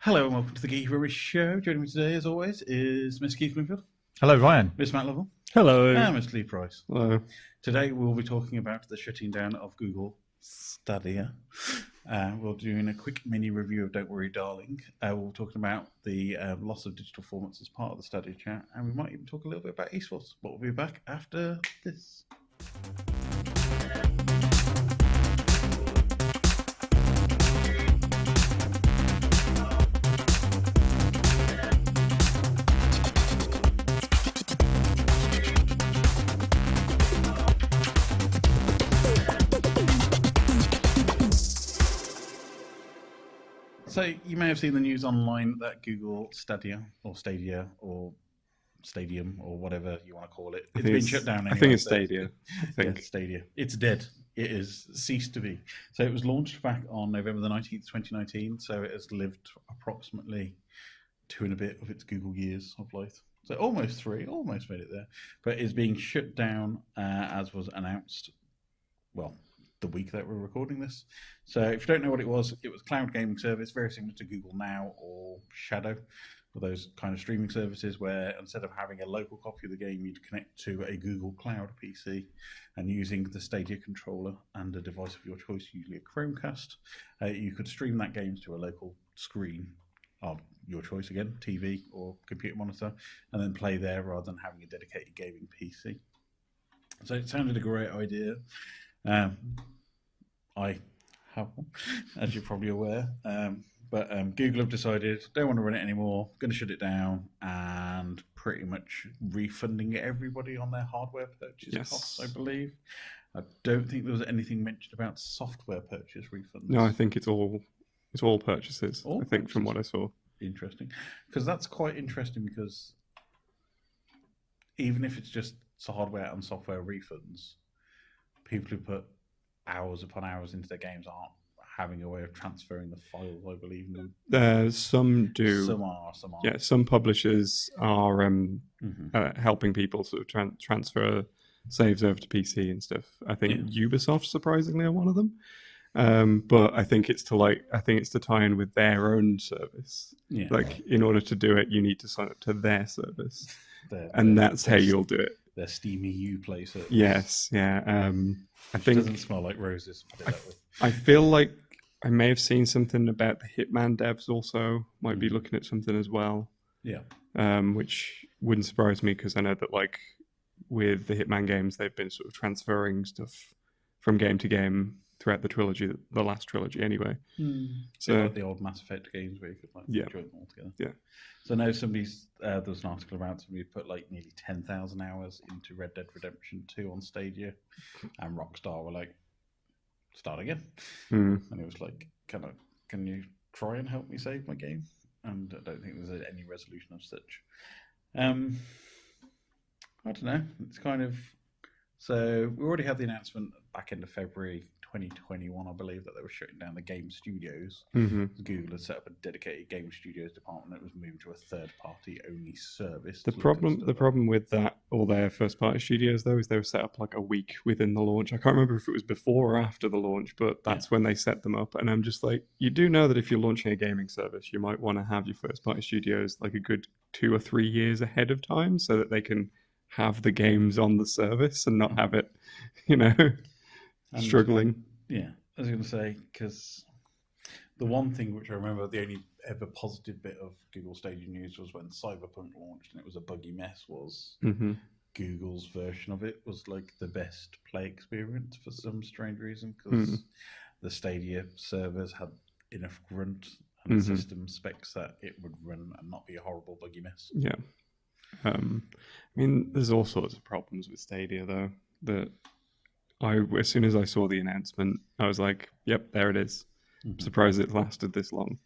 Hello and welcome to the Geek Riri Show. Joining me today, as always, is Miss Keith Bloomfield, Hello, Ryan. Miss Matt Lovell, Hello. and Miss Lee Price. Hello. Today we'll be talking about the shutting down of Google Stadia. We're doing a quick mini review of Don't Worry Darling. We're talking about the loss of digital formats as part of the Stadia chat, and we might even talk a little bit about esports, but we'll be back after this. So you may have seen the news online that Google Stadia or Stadium or whatever you want to call it, it's been shut down. Anyway, I think it's Stadia. Yeah, Stadia. It's dead. It has ceased to be. So it was launched back on November the 19th, 2019. So it has lived approximately 2 and a bit of its Google years of life. So almost 3, almost made it there. But it's being shut down as was announced, well, the week that we're recording this. So if you don't know what it was cloud gaming service, very similar to Google Now or Shadow, or those kind of streaming services where instead of having a local copy of the game, you'd connect to a Google Cloud PC and using the Stadia Controller and a device of your choice, usually a Chromecast, you could stream that game to a local screen of your choice, again, TV or computer monitor, and then play there rather than having a dedicated gaming PC. So it sounded a great idea. I have one, as you're probably aware. But Google have decided don't want to run it anymore, going to shut it down, and pretty much refunding everybody on their hardware purchase costs, I believe. I don't think there was anything mentioned about software purchase refunds. No, I think it's all purchases. I think from what I saw. Interesting, because that's quite interesting. Because even if it's just hardware and software refunds, people who put hours upon hours into their games aren't having a way of transferring the files, I believe. Some do. Some are. Yeah, some publishers are helping people sort of transfer saves over to PC and stuff. I think Ubisoft, surprisingly, are one of them. But I think it's to tie in with their own service. Yeah. Like, in order to do it, you need to sign up to their service, and that's how you'll do it. Their Steamy Uplay service. Yes, yeah. I think it doesn't smell like roses. I feel like I may have seen something about the Hitman devs also might be looking at something as well. Yeah. Which wouldn't surprise me because I know that like with the Hitman games, they've been sort of transferring stuff from game to game throughout the last trilogy anyway. So like the old Mass Effect games where you could like join them all together. Yeah. So now there was an article about somebody put like nearly 10,000 hours into Red Dead Redemption 2 on Stadia, and Rockstar were like, start again. And it was like, can you try and help me save my game? And I don't think there's any resolution of such. I don't know. It's kind of, so we already had the announcement back end of February 2021, I believe, that they were shutting down the game studios. Google had set up a dedicated game studios department that was moved to a third-party only service. The problem with that, all their first-party studios, though, is they were set up like a week within the launch. I can't remember if it was before or after the launch, but that's when they set them up. And I'm just like, you do know that if you're launching a gaming service, you might want to have your first-party studios like a good 2 or 3 years ahead of time so that they can have the games on the service and not have it, struggling. Yeah, I was going to say, because the one thing which I remember, the only ever positive bit of Google Stadia news was when Cyberpunk launched and it was a buggy mess, was Google's version of it was like the best play experience for some strange reason, because the Stadia servers had enough grunt and system specs that it would run and not be a horrible buggy mess. Yeah. I mean, there's all sorts of problems with Stadia, though, that as soon as I saw the announcement, I was like, yep, there it is. I'm surprised it lasted this long.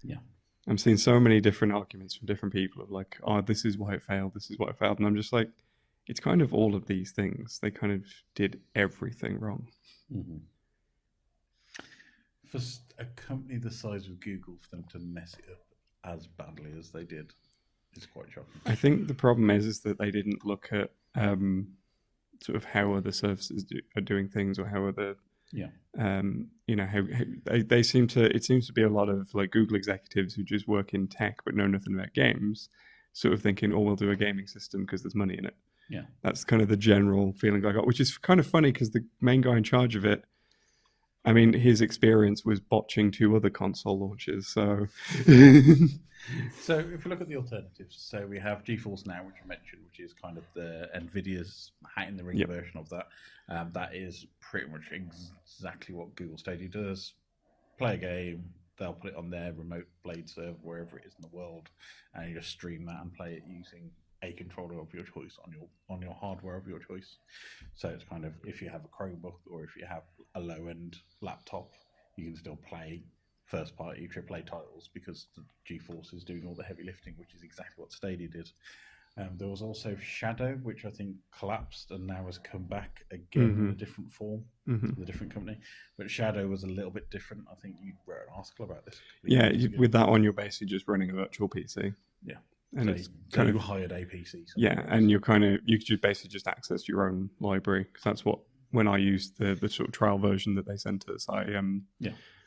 Yeah. I'm seeing so many different arguments from different people of like, oh, this is why it failed, this is why it failed. And I'm just like, it's kind of all of these things. They kind of did everything wrong. For a company the size of Google, for them to mess it up as badly as they did is quite shocking. I think the problem is that they didn't look at sort of how other services are doing things, or how other Yeah. You know, how they seem to. It seems to be a lot of like Google executives who just work in tech but know nothing about games, sort of thinking, "Oh, we'll do a gaming system because there's money in it." Yeah. That's kind of the general feeling I got, which is kind of funny because the main guy in charge of it, I mean, his experience was botching 2 other console launches. So, so if we look at the alternatives, so we have GeForce Now, which I mentioned, which is kind of the Nvidia's hat in the ring version of that. That is pretty much exactly what Google Stadia does. Play a game, they'll put it on their remote Blade server wherever it is in the world, and you just stream that and play it using a controller of your choice on your hardware of your choice. So it's kind of, if you have a Chromebook or if you have a low-end laptop, you can still play first-party AAA titles because the GeForce is doing all the heavy lifting, which is exactly what Stadia did. There was also Shadow, which I think collapsed and now has come back again in a different form, with a different company. But Shadow was a little bit different. I think you wrote an article about this. Yeah, with that one, you're basically just running a virtual PC. Yeah. And so it's kind of hired a PC. Yeah, and you could basically just access your own library. Because that's what, when I used the sort of trial version that they sent us, I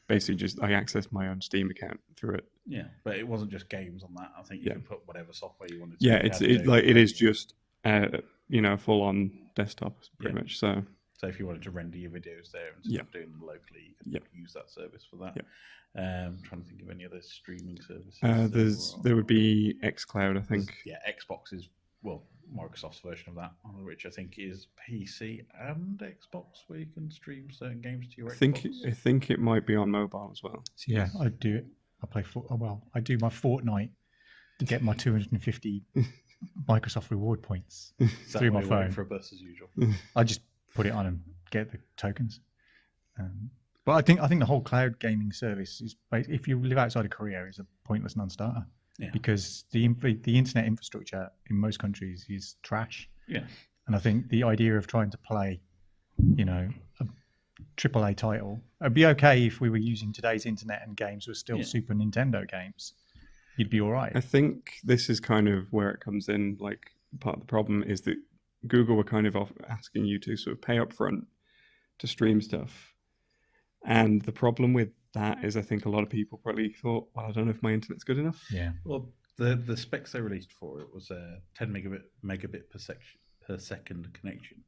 basically I accessed my own Steam account through it. Yeah, but it wasn't just games on that. I think you can put whatever software you wanted to. Yeah, it is just full on desktop pretty much. So if you wanted to render your videos there instead of doing them locally, you could use that service for that. I'm trying to think of any other streaming services. There would be xCloud, I think. Yeah, Xbox is Microsoft's version of that, which I think is PC and Xbox, where you can stream certain games to your Xbox. I think it might be on mobile as well. So yeah, I do it. I do my Fortnite to get my 250 Microsoft reward points through my phone. For a bus as usual. I just put it on and get the tokens. But I think the whole cloud gaming service is, if you live outside of Korea, is a pointless non-starter. Yeah. Because the internet infrastructure in most countries is trash. Yeah. And I think the idea of trying to play, a AAA title, it'd be okay if we were using today's internet and games were still Super Nintendo games. You'd be all right. I think this is kind of where it comes in. Like, part of the problem is that Google were kind of asking you to sort of pay up front to stream stuff. And the problem with that is I think a lot of people probably thought, well, I don't know if my internet's good enough. Yeah. Well, the specs they released for it was a 10 megabit per second connection.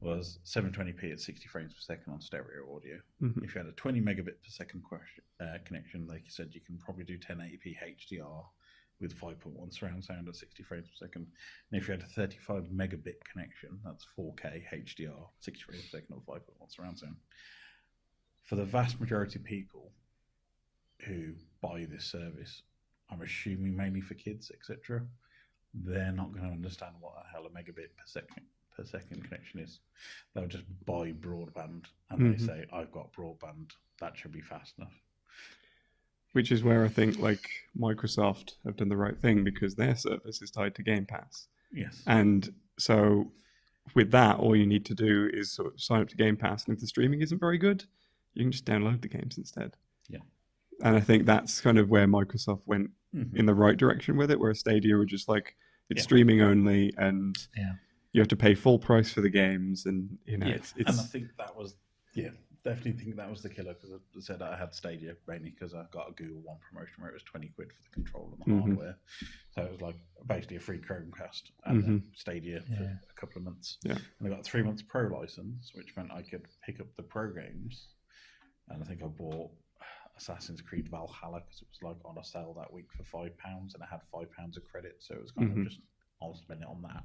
Was 720p at 60 frames per second on stereo audio. If you had a 20 megabit per second connection, like you said, you can probably do 1080p HDR with 5.1 surround sound at 60 frames per second. And if you had a 35 megabit connection, that's 4K HDR, 60 frames per second or 5.1 surround sound. For the vast majority of people who buy this service, I'm assuming mainly for kids, etc., they're not going to understand what the hell a megabit per second connection is. They'll just buy broadband and they say, I've got broadband, that should be fast enough. Which is where I think like Microsoft have done the right thing, because their service is tied to Game Pass. Yes. And so with that, all you need to do is sort of sign up to Game Pass, and if the streaming isn't very good, you can just download the games instead. Yeah. And I think that's kind of where Microsoft went in the right direction with it, where Stadia were just like, it's streaming only, and you have to pay full price for the games, and it's... And I think that was definitely think that was the killer, because I said I had Stadia mainly because I got a Google One promotion where it was 20 quid for the controller and the hardware, so it was like basically a free Chromecast and then Stadia for a couple of months. And I got a 3 months pro license, which meant I could pick up the pro games, and I think I bought Assassin's Creed Valhalla because it was like on a sale that week for £5, and I had £5 of credit, so it was kind of just I'll spend it on that.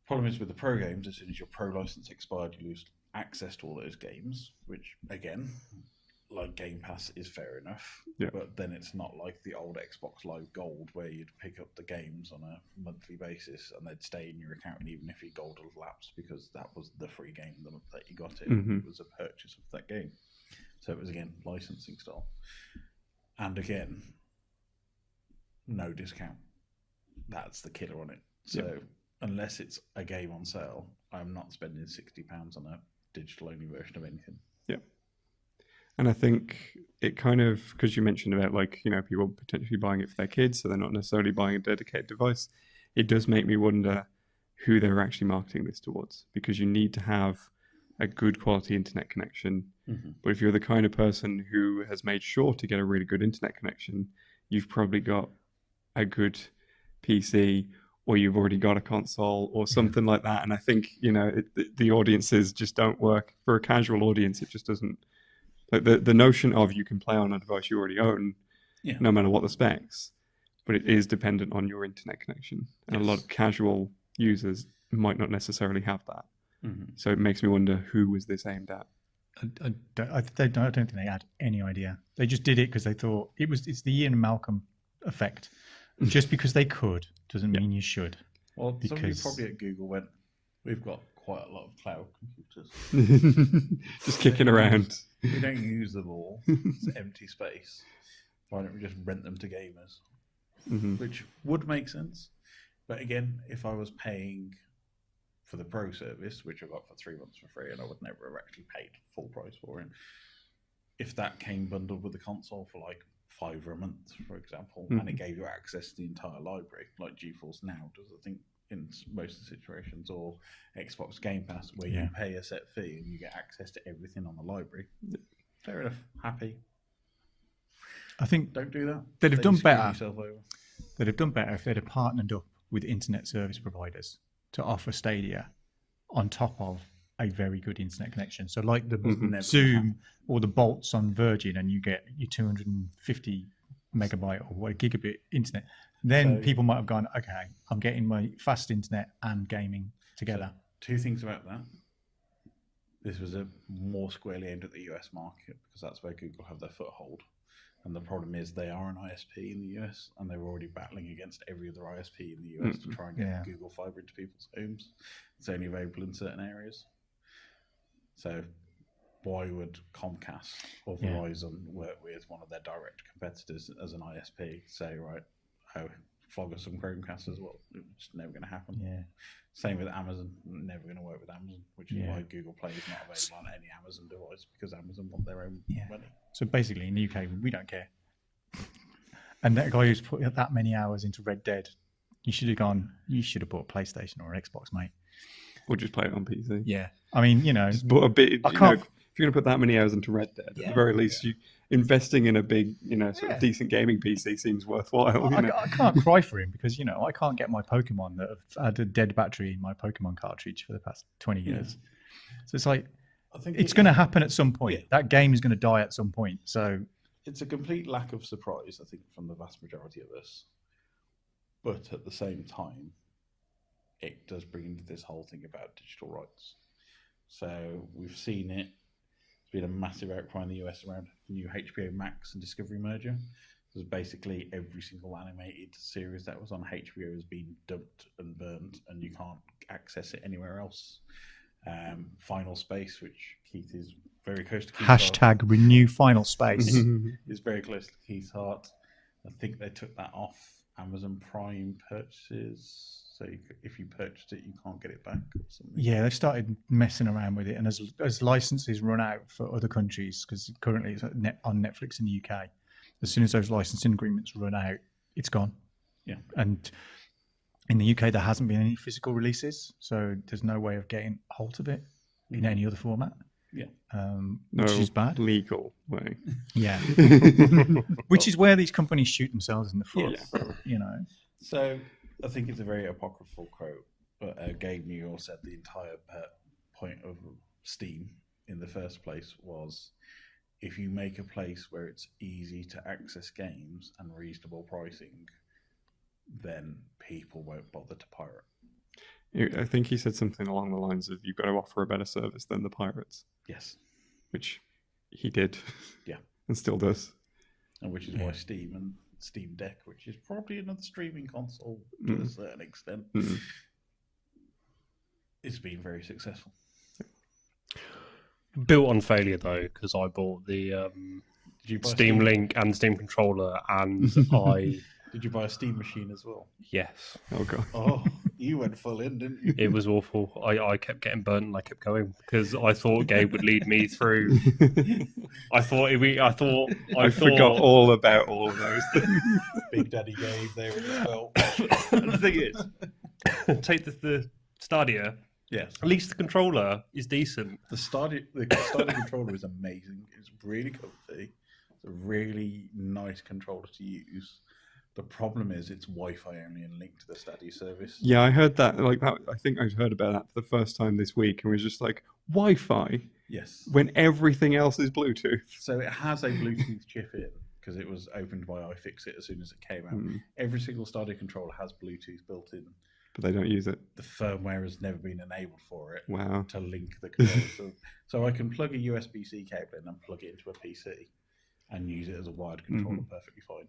Problem is with the pro games, as soon as your pro license expired, you lose access to all those games, which again, like Game Pass, is fair enough. But then it's not like the old Xbox Live Gold where you'd pick up the games on a monthly basis and they'd stay in your account, and even if your gold had lapsed, because that was the free game the month that you got it, it was a purchase of that game. So it was again licensing style, and again, no discount. That's the killer on it. So unless it's a game on sale, I'm not spending £60 on a digital-only version of anything. Yeah. And I think it kind of, because you mentioned about like, people potentially buying it for their kids, so they're not necessarily buying a dedicated device, it does make me wonder who they're actually marketing this towards, because you need to have a good quality internet connection. But if you're the kind of person who has made sure to get a really good internet connection, you've probably got a good PC, or you've already got a console or something like that. And I think, the audiences just don't work. For a casual audience, it just doesn't. Like the notion of you can play on a device you already own, no matter what the specs, but it is dependent on your internet connection. And a lot of casual users might not necessarily have that. So it makes me wonder, who was this aimed at? I don't think they had any idea. They just did it because they thought it's the Ian Malcolm effect. Just because they could doesn't mean you should. Well, somebody probably at Google went, we've got quite a lot of cloud computers. Just kicking around. We don't use them all. It's empty space. Why don't we just rent them to gamers? Which would make sense. But again, if I was paying for the Pro service, which I got for 3 months for free, and I would never have actually paid full price for it, if that came bundled with the console for like $5 a month, for example, and it gave you access to the entire library, like GeForce Now does, I think, in most of the situations, or Xbox Game Pass, where you pay a set fee and you get access to everything on the library. Fair enough. Happy. I think don't do that. They'd have done better. They'd have done better if they'd have partnered up with internet service providers to offer Stadia on top of a very good internet connection. So like the Zoom or the bolts on Virgin, and you get your 250 megabyte or gigabit internet. Then people might have gone, okay, I'm getting my fast internet and gaming together. So 2 things about that. This was a more squarely aimed at the US market, because that's where Google have their foothold. And the problem is they are an ISP in the US, and they're already battling against every other ISP in the US to try and get Google Fiber into people's homes. It's only available in certain areas. So why would Comcast or Verizon work with one of their direct competitors as an ISP? Say, right, flog us some Chromecast as well. It's never going to happen. Yeah. Same with Amazon. Never going to work with Amazon, which is why Google Play is not available on any Amazon device, because Amazon want their own money. So basically, in the UK, we don't care. And that guy who's put that many hours into Red Dead, you should have bought a PlayStation or an Xbox, mate. Or just play it on PC. Yeah. I mean, just bought a bit. If you're going to put that many hours into Red Dead, at the very least, you investing in a big, sort of decent gaming PC seems worthwhile. I can't cry for him, because I can't get my Pokemon that have had a dead battery in my Pokemon cartridge for the past 20 years. So it's like, I think it's going to happen at some point. That game is going to die at some point. So it's a complete lack of surprise, I think, from the vast majority of us. But at the same time, it does bring into this whole thing about digital rights. So we've seen it. There's been a massive outcry in the US around the new HBO Max and Discovery merger. Because basically every single animated series that was on HBO has been dumped and burned, and you can't access it anywhere else. Final Space, which Keith is very close to. Hashtag renew Final Space. Is very close to Keith's heart. I think they took that off Amazon Prime purchases. So if you purchased it, you can't get it back or something. Yeah, they've started messing around with it. And as licenses run out for other countries, because currently it's on Netflix in the UK, as soon as those licensing agreements run out, it's gone. Yeah. And in the UK, there hasn't been any physical releases, so there's no way of getting hold of it in any other format. Yeah. Which is bad. Legal way. Yeah. Which is where these companies shoot themselves in the foot, So I think it's a very apocryphal quote, but Gabe Newell said the entire point of Steam in the first place was, if you make a place where it's easy to access games and reasonable pricing, then people won't bother to pirate. I think he said something along the lines of, you've got to offer a better service than the pirates. Yes. Which he did. Yeah. And still does. And which is why Steam and Steam Deck, which is probably another streaming console to a certain extent, it's been very successful. Built on failure, though, because I bought the Steam Link and Steam Controller, and I... Did you buy a Steam machine as well? Yes. Oh, God. Oh, you went full in, didn't you? It was awful. I kept getting burnt, and I kept going because I thought Gabe would lead me through. I forgot all about all of those things. Big Daddy Gabe there in the belt. The thing is, take the Stadia. Yes. At least the controller is decent. The Stadia controller is amazing. It's really comfy. It's a really nice controller to use. The problem is it's Wi-Fi only and linked to the Stadia service. Yeah, I heard that. Like that, I think I heard about that for the first time this week, and was just like, Wi-Fi. Yes. When everything else is Bluetooth. So it has a Bluetooth chip in because it was opened by iFixit as soon as it came out. Every single Stadia controller has Bluetooth built in. But they don't use it. The firmware has never been enabled for it. Wow. To link the controller. So I can plug a USB-C cable in and plug it into a PC and use it as a wired controller perfectly fine.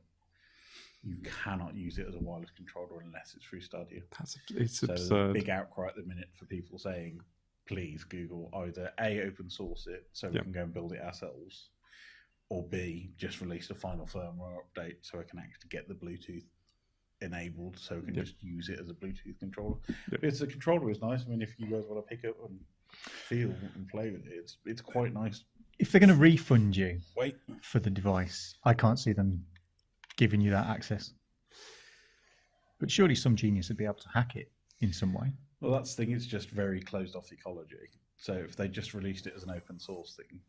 You cannot use it as a wireless controller unless it's through Stadia. It's absurd. There's a big outcry at the minute for people saying, please, Google, either A, open source it so we can go and build it ourselves, or B, just release a final firmware update so I can actually get the Bluetooth enabled so we can just use it as a Bluetooth controller. The controller is nice. I mean, if you guys want to pick up and feel and play with it, it's quite nice. If they're going to refund you for the device, I can't see them giving you that access. But surely some genius would be able to hack it in some way. Well, that's the thing. It's just very closed off ecology. So if they just released it as an open source thing,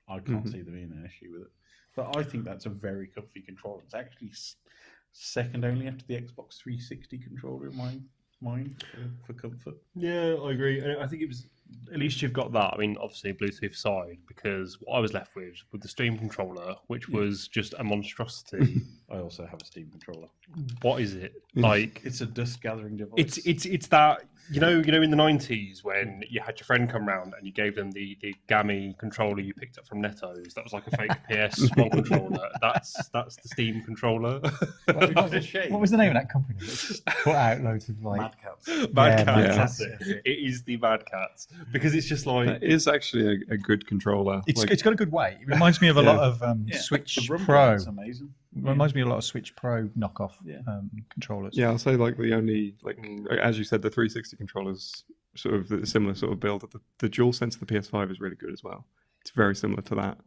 I can't see there being an issue with it. But I think that's a very comfy controller. It's actually second only after the Xbox 360 controller in my mind for comfort. Yeah, I agree. And I think it was, at least you've got that. I mean, obviously Bluetooth side, because what I was left with the Steam controller, which was just a monstrosity. I also have a Steam controller. What is it? Like, it's a dust gathering device. It's that, you know in the 90s when you had your friend come round and you gave them the gammy controller you picked up from Netto's. That was like a fake PS1 controller. That's the Steam controller. What was the name of that company that just put out loads of like Mad Cats? Mad Cats. That's it. It is the Mad Cats, because it's just like, it is actually a good controller. It's got a good weight. It reminds me of a lot of Switch Pro. It's amazing. It reminds me a lot of Switch Pro knockoff controllers. Yeah, I'll say like the only, like as you said, the 360 controllers sort of the similar sort of build. The DualSense of the PS5 is really good as well. It's very similar to that.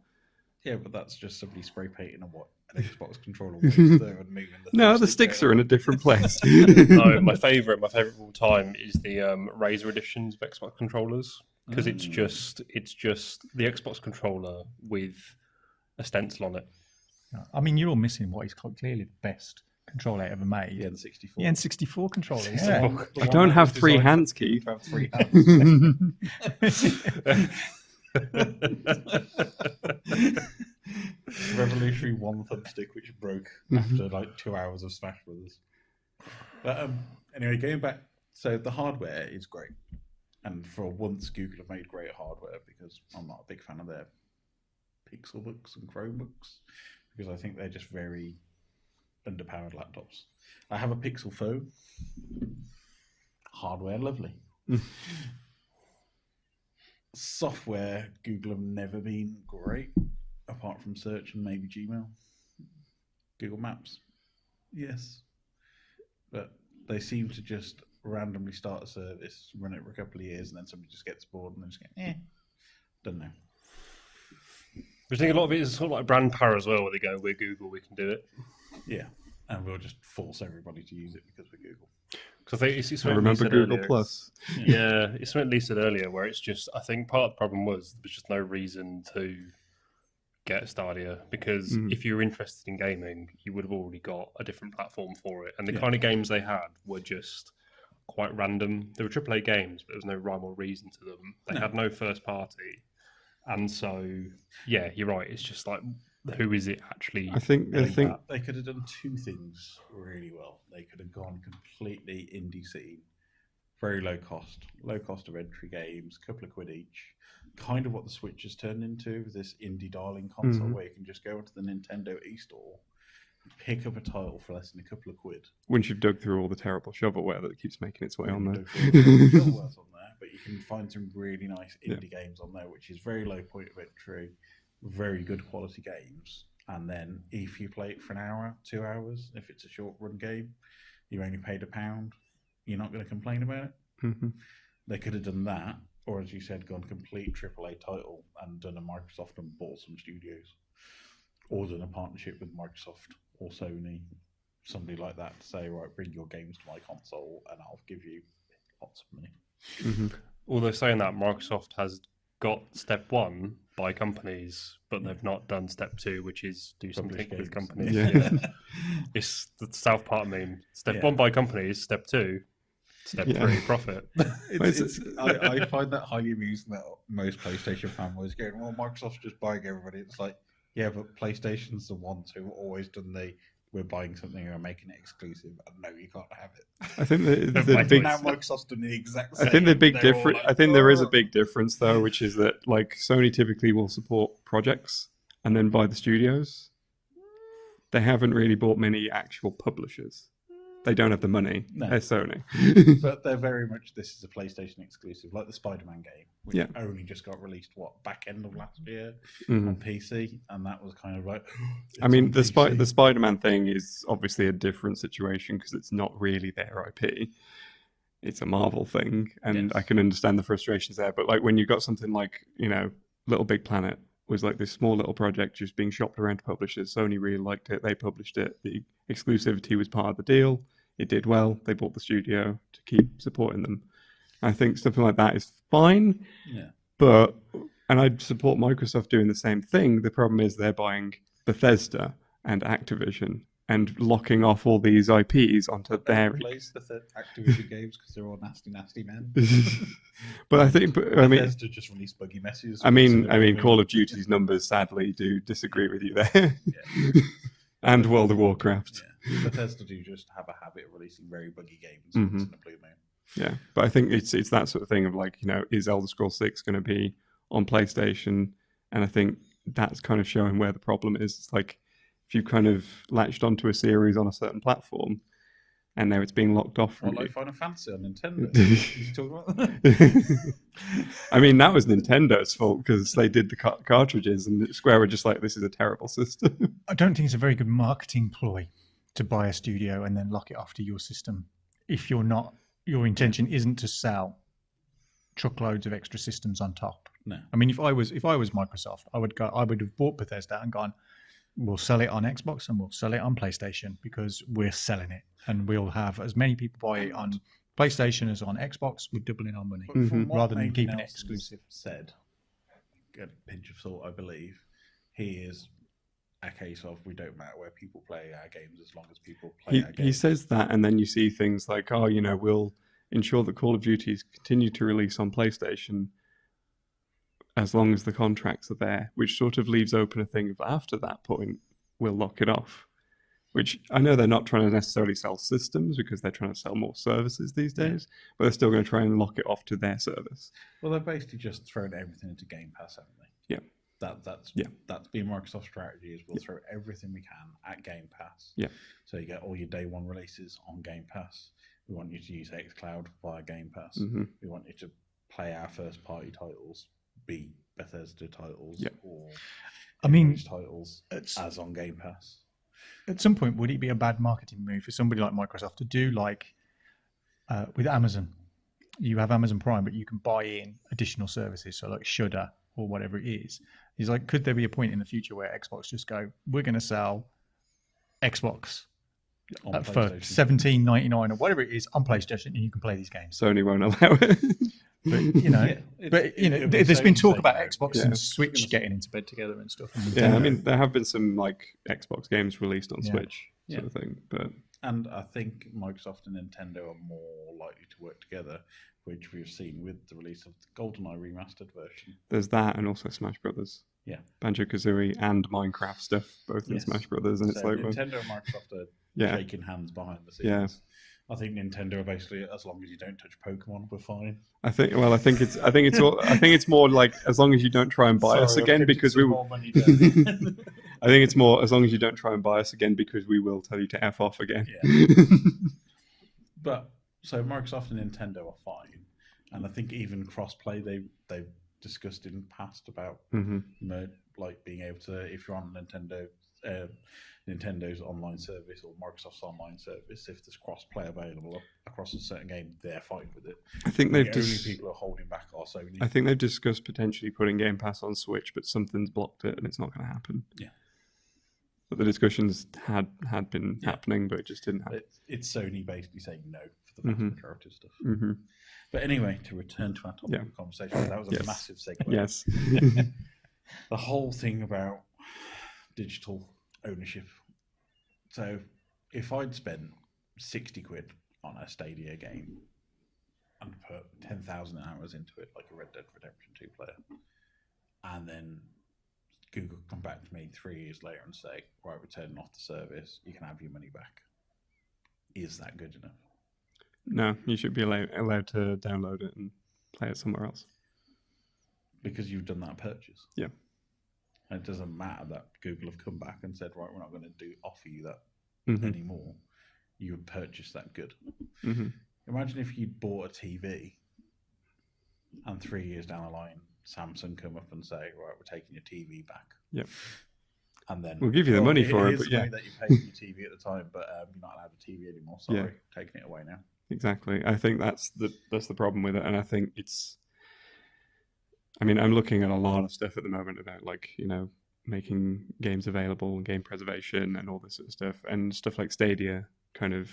Yeah, but that's just somebody spray painting on what an Xbox controller was there and moving the No, the sticks are in a different place. No, my favorite of all time is the Razer editions of Xbox controllers, because it's just the Xbox controller with a stencil on it. I mean, you're all missing what is clearly the best controller ever made. The N64. The N64 controller. Yeah. I don't have three hands, Keith. I have 3 hands. Revolutionary one thumbstick which broke after like 2 hours of Smash Brothers. But anyway, going back, so the hardware is great, and for once Google have made great hardware, because I'm not a big fan of their Pixelbooks and Chromebooks, because I think they're just very underpowered laptops. I have a Pixel phone. Hardware, lovely. Software, Google have never been great, apart from search and maybe Gmail. Google Maps, yes. But they seem to just randomly start a service, run it for a couple of years, and then somebody just gets bored and then just go, don't know. I think a lot of it is sort of like brand power as well, where they go, we're Google, we can do it. Yeah, and we'll just force everybody to use it because we're Google. Because I think it's I remember Google Plus. Yeah, it's something Lee said earlier, where it's just, I think part of the problem was there was just no reason to get Stadia, because if you were interested in gaming, you would have already got a different platform for it. And the kind of games they had were just quite random. They were AAA games, but there was no rhyme or reason to them. They had no first party. And so, yeah, you're right. It's just like, who is it actually? I think they could have done 2 things really well. They could have gone completely indie scene, very low cost of entry games, a couple of quid each. Kind of what the Switch has turned into, with this indie darling console where you can just go into the Nintendo eStore, pick up a title for less than a couple of quid. Once you've dug through all the terrible shovelware that keeps making its way on there. Shovelware's on there, but you can find some really nice indie games on there, which is very low point of entry, very good quality games. And then if you play it for an hour, 2 hours, if it's a short run game, you only paid £1, you're not going to complain about it. They could have done that, or as you said, gone complete AAA title and done a Microsoft and bought some studios, or done a partnership with Microsoft or Sony, somebody like that, to say, right, bring your games to my console and I'll give you lots of money. Although saying that, Microsoft has got step 1 by companies, but they've not done step 2, which is do something with companies. Yeah. It's the South Park meme. Step 1 by companies, step 2, step 3 profit. I find that highly amusing that most PlayStation fanboys going, well, Microsoft's just buying everybody. It's like, yeah, but PlayStation's the ones who have always done we're buying something and we're making it exclusive, and no, you can't have it. I think the big now Microsoft's doing the exact same. I think the big difference. Like, I think there is a big difference though, which is that like Sony typically will support projects and then buy the studios. They haven't really bought many actual publishers. They don't have the money. No. They're Sony. But they're very much, this is a PlayStation exclusive, like the Spider-Man game, which only just got released, back end of last year on PC, and that was kind of like... I mean, the Spider-Man thing is obviously a different situation because it's not really their IP. It's a Marvel thing, and I can understand the frustrations there, but like when you got something like, Little Big Planet was like this small little project just being shopped around to publishers. Sony really liked it. They published it. The exclusivity was part of the deal. It did well. They bought the studio to keep supporting them. I think something like that is fine. Yeah. And I'd support Microsoft doing the same thing. The problem is they're buying Bethesda and Activision and locking off all these IPs onto their... Plays the Activision games because they're all nasty, nasty men. But I think... Bethesda just released buggy messages. I mean, Call of Duty's numbers sadly do disagree with you there. And World of Warcraft. Yeah. Bethesda do just have a habit of releasing very buggy games once in a blue moon. Yeah, but I think it's that sort of thing of like, is Elder Scrolls 6 going to be on PlayStation? And I think that's kind of showing where the problem is. It's like, if you've kind of latched onto a series on a certain platform, and now it's being locked off from like Final Fantasy on Nintendo. You talking about that? I mean, that was Nintendo's fault because they did the cartridges, and Square were just like, "This is a terrible system." I don't think it's a very good marketing ploy to buy a studio and then lock it off to your system if your intention isn't to sell truckloads of extra systems on top. No, I mean, if I was Microsoft, I would have bought Bethesda and gone, we'll sell it on Xbox and we'll sell it on PlayStation because we're selling it, and we'll have as many people buy it on PlayStation as on Xbox. We're doubling our money rather than keeping it exclusive. Said, a pinch of salt, I believe, he is a case of we don't matter where people play our games as long as people play our games. He says that, and then you see things like, we'll ensure that Call of Duty continue to release on PlayStation as long as the contracts are there, which sort of leaves open a thing of after that point, we'll lock it off. Which I know they're not trying to necessarily sell systems because they're trying to sell more services these days, but they're still going to try and lock it off to their service. Well, they're basically just throwing everything into Game Pass, haven't they? Yeah. That's been Microsoft's strategy, is we'll throw everything we can at Game Pass. Yeah. So you get all your day one releases on Game Pass. We want you to use xCloud via Game Pass. We want you to play our first party titles, be Bethesda titles or titles as on Game Pass. At some point, would it be a bad marketing move for somebody like Microsoft to do like with Amazon? You have Amazon Prime, but you can buy in additional services, so like Shudder or whatever it is. He's like, could there be a point in the future where Xbox just go, we're going to sell Xbox for $17.99 or whatever it is on PlayStation, and you can play these games. Sony won't allow it. But there's been talk about Xbox and Switch getting into bed together and stuff. I mean, there have been some like Xbox games released on Switch, sort of thing. And I think Microsoft and Nintendo are more likely to work together, which we've seen with the release of the GoldenEye remastered version. There's that, and also Smash Brothers. Yeah, Banjo-Kazooie and Minecraft stuff, both in Smash Brothers, and so it's like Nintendo and Microsoft are shaking hands behind the scenes. Yeah. I think Nintendo are basically, as long as you don't touch Pokemon, we're fine. I think it's more like as long as you don't try and buy us again because we will. I think it's more as long as you don't try and buy us again because we will tell you to F off again. Yeah. But so Microsoft and Nintendo are fine, and I think even cross-play they've discussed in the past about like being able to, if you're on Nintendo's online service or Microsoft's online service, if there's cross-play available across a certain game, they're fine with it. I think they've only people who are holding back are Sony. I think they've discussed potentially putting Game Pass on Switch, but something's blocked it, and it's not going to happen. Yeah. But the discussions had been happening, but it just didn't happen. It's Sony basically saying no for the vast majority of stuff. But anyway, to return to our topic of conversation, that was a massive segue. Yes. The whole thing about digital ownership. So if I'd spent 60 quid on a Stadia game and put 10,000 hours into it, like a Red Dead Redemption 2 player, and then Google come back to me 3 years later and say, right, we're turning off the service, you can have your money back. Is that good enough? No, you should be allowed to download it and play it somewhere else. Because you've done that purchase. Yeah. And it doesn't matter that Google have come back and said, right, we're not going to offer you that anymore. You would purchase that good. Imagine if you'd bought a TV and 3 years down the line, Samsung come up and say, right, we're taking your TV back. Yep. And then we'll give you the money for it, but the money that you paid for your TV at the time, but you're not allowed a TV anymore. Sorry, taking it away now. Exactly. I think that's the problem with it, and I think it's. I mean, I'm looking at a lot of stuff at the moment about making games available and game preservation and all this sort of stuff, and stuff like Stadia kind of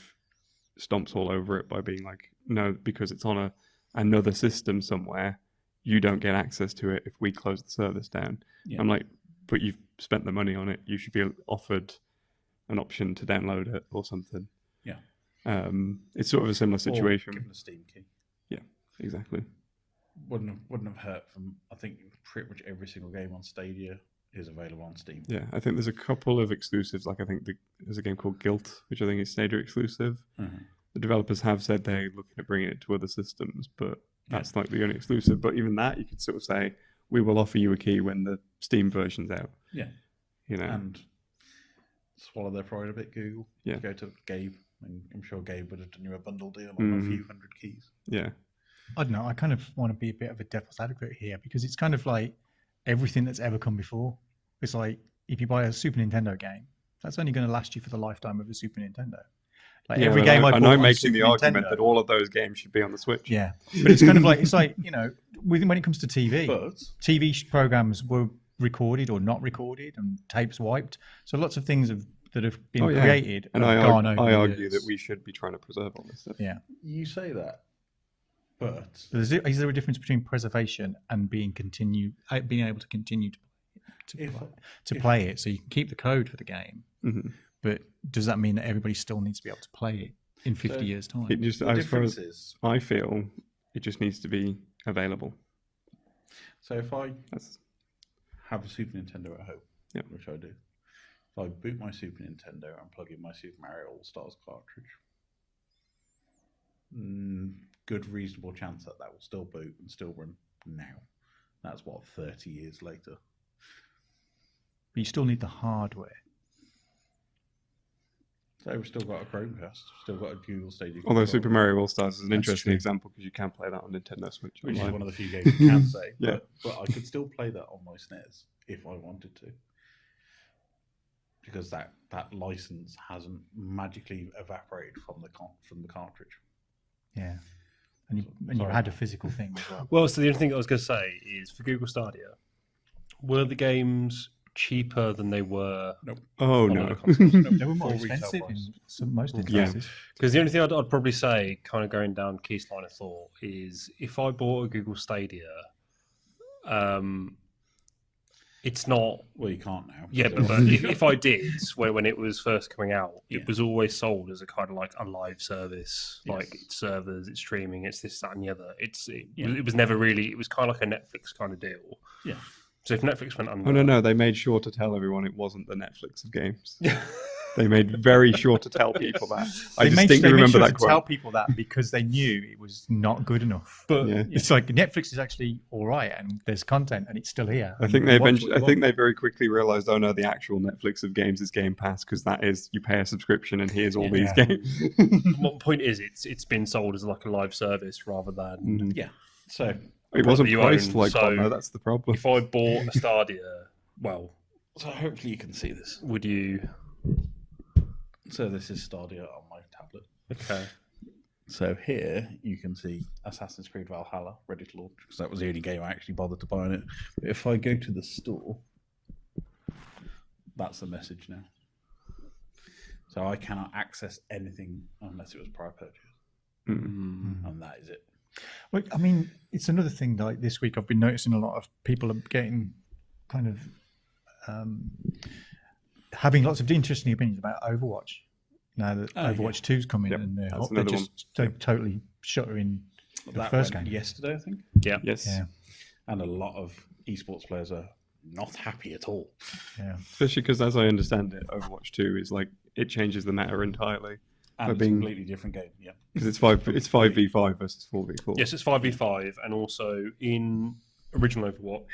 stomps all over it by being like, no, because it's on another system somewhere, you don't get access to it if we close the service down. Yeah. I'm like, but you've spent the money on it. You should be offered an option to download it or something. Yeah. It's sort of a similar situation. Or given a Steam key. Yeah, exactly. Wouldn't have hurt from, I think pretty much every single game on Stadia is available on Steam. Yeah, I think there's a couple of exclusives. Like I think there's a game called Guilt, which I think is Stadia exclusive. The developers have said they're looking at bringing it to other systems, but that's like the only exclusive. But even that, you could sort of say, we will offer you a key when the Steam version's out. Yeah. And swallow their pride a bit, Google. Yeah. Go to Gabe, and I'm sure Gabe would have done you a bundle deal on a few hundred keys. Yeah. I don't know. I kind of want to be a bit of a devil's advocate here because it's kind of like everything that's ever come before. It's like if you buy a Super Nintendo game, that's only going to last you for the lifetime of a Super Nintendo. Like every game I bought, I'm making the argument that all of those games should be on the Switch. Yeah, but it's kind of like when it comes to TV, TV programs were recorded or not recorded, and tapes wiped. So lots of things that have been created and have gone over. I argue that we should be trying to preserve all this stuff. Yeah, you say that, but is there a difference between preservation and being able to continue to play it? So you can keep the code for the game. But does that mean that everybody still needs to be able to play it in 50 years' time? It just, as far as I feel, it just needs to be available. So if I have a Super Nintendo at home, which I do, if I boot my Super Nintendo and plug in my Super Mario All-Stars cartridge, good reasonable chance that will still boot and still run now. That's 30 years later. But you still need the hardware. So we've still got a Chromecast, still got a Google Stadia. Although Super Mario All-Stars is an interesting example because you can play that on Nintendo Switch. Which is one of the few games you can say. But I could still play that on my SNES if I wanted to. Because that license hasn't magically evaporated from the cartridge. Yeah. And you had a physical thing as well. Well, so the only thing I was going to say is for Google Stadia, were the games cheaper than they were? Nope. Oh, no. They were more expensive in most instances. Yeah. Because the only thing I'd probably say, kind of going down Keith's line of thought, is if I bought a Google Stadia, it's not... Well, you can't now. Yeah, but if I did, when it was first coming out, it was always sold as a kind of like a live service, like it's servers, it's streaming, it's this, that, and the other. It was never really... It was kind of like a Netflix kind of deal. Yeah. So if Netflix went under... Oh, no, they made sure to tell everyone it wasn't the Netflix of games. They made very sure to tell people that. I distinctly remember that quote. Tell people that because they knew it was not good enough. But it's like Netflix is actually all right, and there's content, and it's still here. I think they very quickly realized, oh no, the actual Netflix of games is Game Pass because that is you pay a subscription and here's all these games. What point is it's been sold as like a live service rather than So. It wasn't priced like that, no, that's the problem. If I bought a Stadia, so hopefully you can see this. Would you? So this is Stadia on my tablet. Okay. So here you can see Assassin's Creed Valhalla ready to launch because that was the only game I actually bothered to buy on it. But if I go to the store, that's the message now. So I cannot access anything unless it was prior purchase. and that is it. Well, I mean, it's another thing. Like this week, I've been noticing a lot of people are getting kind of having lots of interesting opinions about Overwatch. Now that Overwatch 2's coming, and they're just totally shuttering the first game yesterday, I think. Yeah. Yes. Yeah. And a lot of esports players are not happy at all. Yeah. Especially because, as I understand it, Overwatch 2 is like it changes the meta entirely. And it's a completely different game. Yeah. Because it's 5v5 versus 4v4. Yes, it's 5v5, and also in original Overwatch,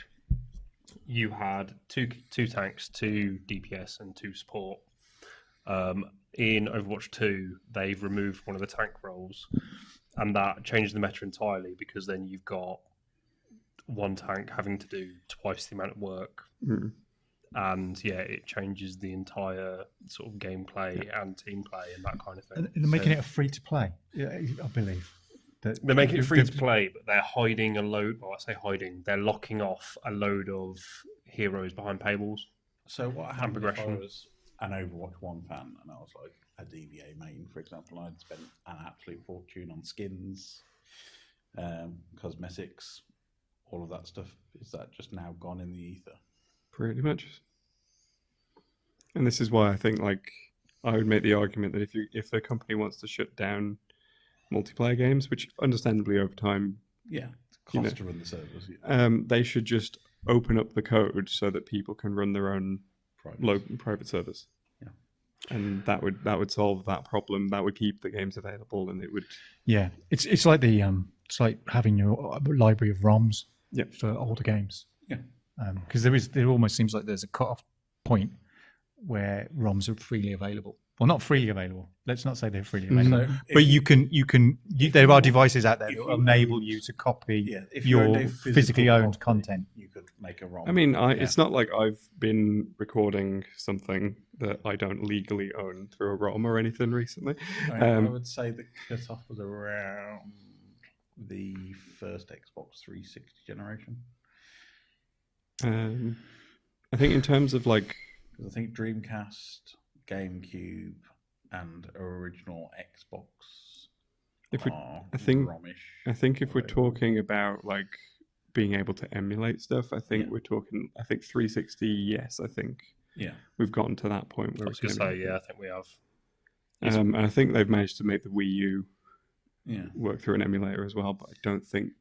you had two tanks, 2 DPS, and 2 support. In Overwatch 2, they've removed one of the tank roles, and that changed the meta entirely because then you've got one tank having to do twice the amount of work. And it changes the entire sort of gameplay and team play and that kind of thing. And they're making it a free to play, I believe. They're making it free to play, but they're hiding a load. Well, I say hiding. They're locking off a load of heroes behind paywalls. So what happened if I was an Overwatch 1 fan and I was like a DVA main, for example, and I'd spent an absolute fortune on skins, cosmetics, all of that stuff? Is that just now gone in the ether? Pretty much. And this is why I think, like, I would make the argument that if a company wants to shut down multiplayer games, which understandably over time, cost to run the servers, they should just open up the code so that people can run their own private servers. Yeah, and that would solve that problem. That would keep the games available, and it would. Yeah, it's like it's like having your library of ROMs. Yeah. For older games. Yeah. Because there almost seems like there's a cut-off point where ROMs are freely available. Well, not freely available. Let's not say they're freely available. But there are devices out there that will enable you to copy your physically owned content. You could make a ROM. I mean, it's not like I've been recording something that I don't legally own through a ROM or anything recently. I would say the cut-off was around the first Xbox 360 generation. I think in terms of like, because I think Dreamcast, GameCube, and original Xbox I think if we're talking about like being able to emulate stuff, I think we're talking. I think 360. Yes, I think we've gotten to that point where I was going to say, I think we have. And I think they've managed to make the Wii U work through an emulator as well, but I don't think.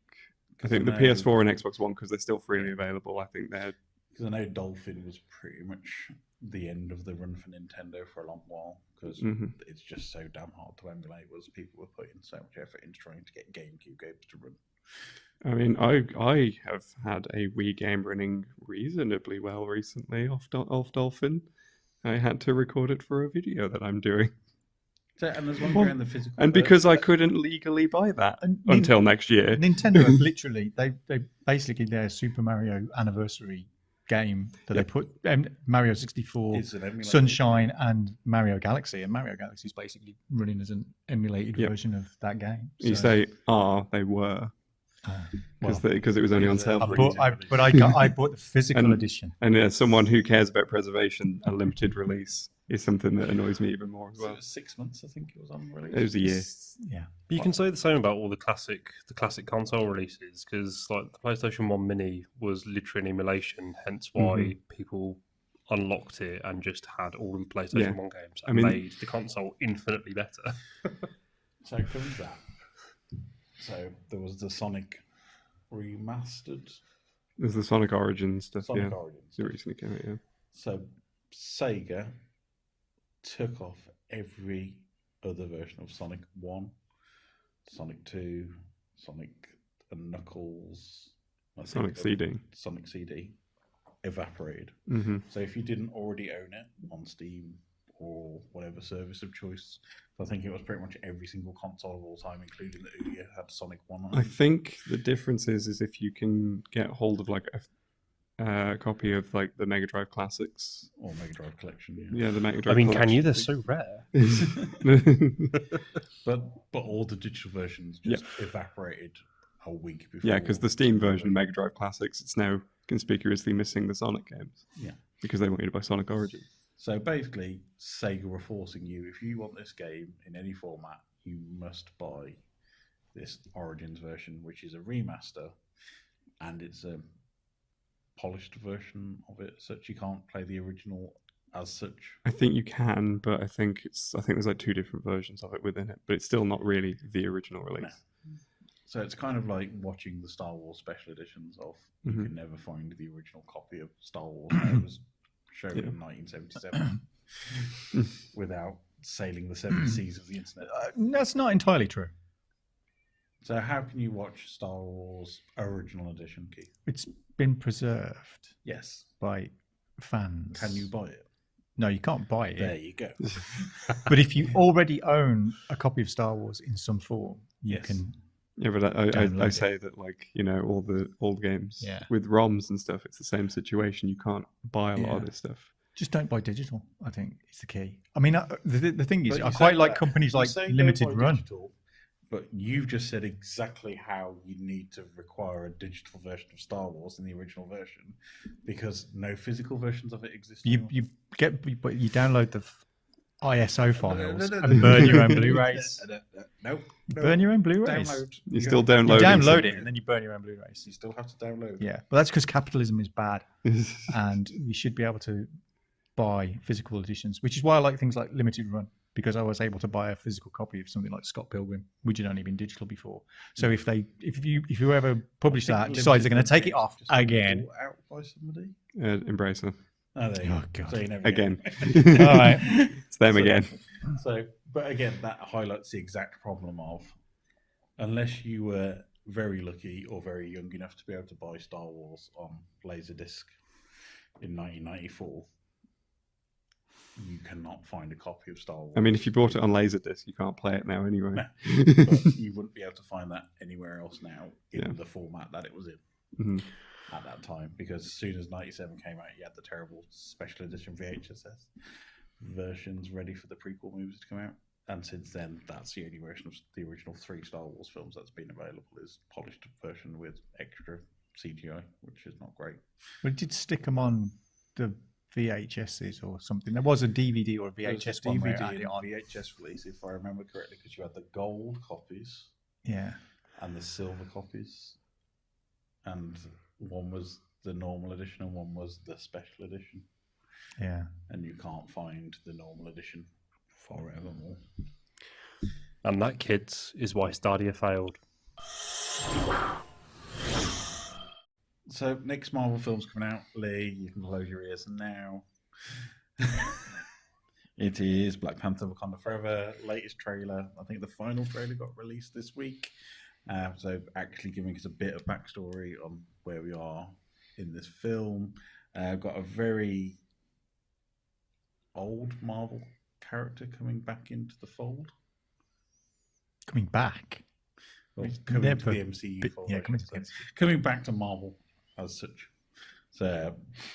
I think the PS4 and Xbox One, because they're still freely available, I think they're. Because I know Dolphin was pretty much the end of the run for Nintendo for a long while, because it's just so damn hard to emulate. Was people were putting so much effort into trying to get GameCube games to run. I mean, I have had a Wii game running reasonably well recently off Dolphin. I had to record it for a video that I'm doing. So, and there's one around the physical. And because I couldn't legally buy that until next year. Nintendo have literally, they basically their Super Mario anniversary game that they put Mario 64, Sunshine, and Mario Galaxy. And Mario Galaxy is basically running as an emulated version of that game. So, you say, they were. Because it was only on sale. I bought the physical edition. And someone who cares about preservation, a limited release is something that annoys me even more as well. So it was 6 months, I think it was on release. It was a year. Yeah. But you can say the same about all the classic console releases, because like the PlayStation 1 Mini was literally an emulation, hence why people unlocked it and just had all the PlayStation 1 games and made the console infinitely better. So comes that. So there was the Sonic remastered. There's the Sonic Origins stuff. Sonic Origins. It recently came out, So Sega took off every other version of Sonic 1, Sonic 2, Sonic and Knuckles, Sonic CD. Sonic CD evaporated. So if you didn't already own it on Steam or whatever service of choice, I think it was pretty much every single console of all time, including the Ouya, had Sonic 1 on it. I think the difference is if you can get hold of like a copy of like the Mega Drive Classics or Mega Drive Collection. Yeah, the Mega Drive. I mean, Collection. can you? They're so rare. but all the digital versions just evaporated a week before. Yeah, because the Steam version of Mega Drive Classics, it's now conspicuously missing the Sonic games. Yeah, because they want you to buy Sonic Origins. So basically, Sega were forcing you, if you want this game in any format, you must buy this Origins version, which is a remaster, and it's a polished version of it, such you can't play the original as such. I think you can, but I think there's like 2 different versions of it within it, but it's still not really the original release. No. So it's kind of like watching the Star Wars special editions of you could never find the original copy of Star Wars that was shown in 1977 without sailing the 7 seas of the internet. That's not entirely true. So how can you watch Star Wars original edition, Keith? It's been preserved. Yes. By fans. Can you buy it? No, you can't buy it. There you go. But if you already own a copy of Star Wars in some form, you can. Yeah, but I say that, like, you know, all the old games with ROMs and stuff, it's the same situation. You can't buy a lot of this stuff. Just don't buy digital, I think, is the key. I mean, the thing is, I quite like companies like Limited Run. Digital, but you've just said exactly how you need to require a digital version of Star Wars in the original version, because no physical versions of it exist. You download the ISO files and burn your own Blu-rays. No. Burn your own Blu-rays. You still download it, and then you burn your own Blu-rays. You still have to download. Yeah, but that's because capitalism is bad, and we should be able to buy physical editions, which is why I like things like Limited Run, because I was able to buy a physical copy of something like Scott Pilgrim, which had only been digital before. So if whoever published that decides they're going to take it off again, out by somebody, Embracer. Oh, there you go. God. So again. All right, it's them again. So, but again, that highlights the exact problem of, unless you were very lucky or very young enough to be able to buy Star Wars on Laserdisc in 1994. You cannot find a copy of Star Wars. I mean, if you bought it on Laserdisc, you can't play it now anyway. No. But you wouldn't be able to find that anywhere else now in the format that it was in at that time. Because as soon as 97 came out, you had the terrible special edition VHS versions ready for the prequel movies to come out. And since then, that's the only version of the original 3 Star Wars films that's been available, is polished version with extra CGI, which is not great. But it did stick them on the VHSs or something. There was a DVD or a VHS one where it had it on. VHS release, if I remember correctly, because you had the gold copies, and the silver copies, and one was the normal edition and one was the special edition. Yeah, and you can't find the normal edition forevermore. And that, kids, is why Stadia failed. So, next Marvel film's coming out. Leigh, you can close your ears now. It is Black Panther: Wakanda Forever. Latest trailer. I think the final trailer got released this week. So, actually giving us a bit of backstory on where we are in this film. Got a very old Marvel character coming back into the fold. Coming back? Well, coming to the MCU fold. Yeah, coming back to Marvel as such. So,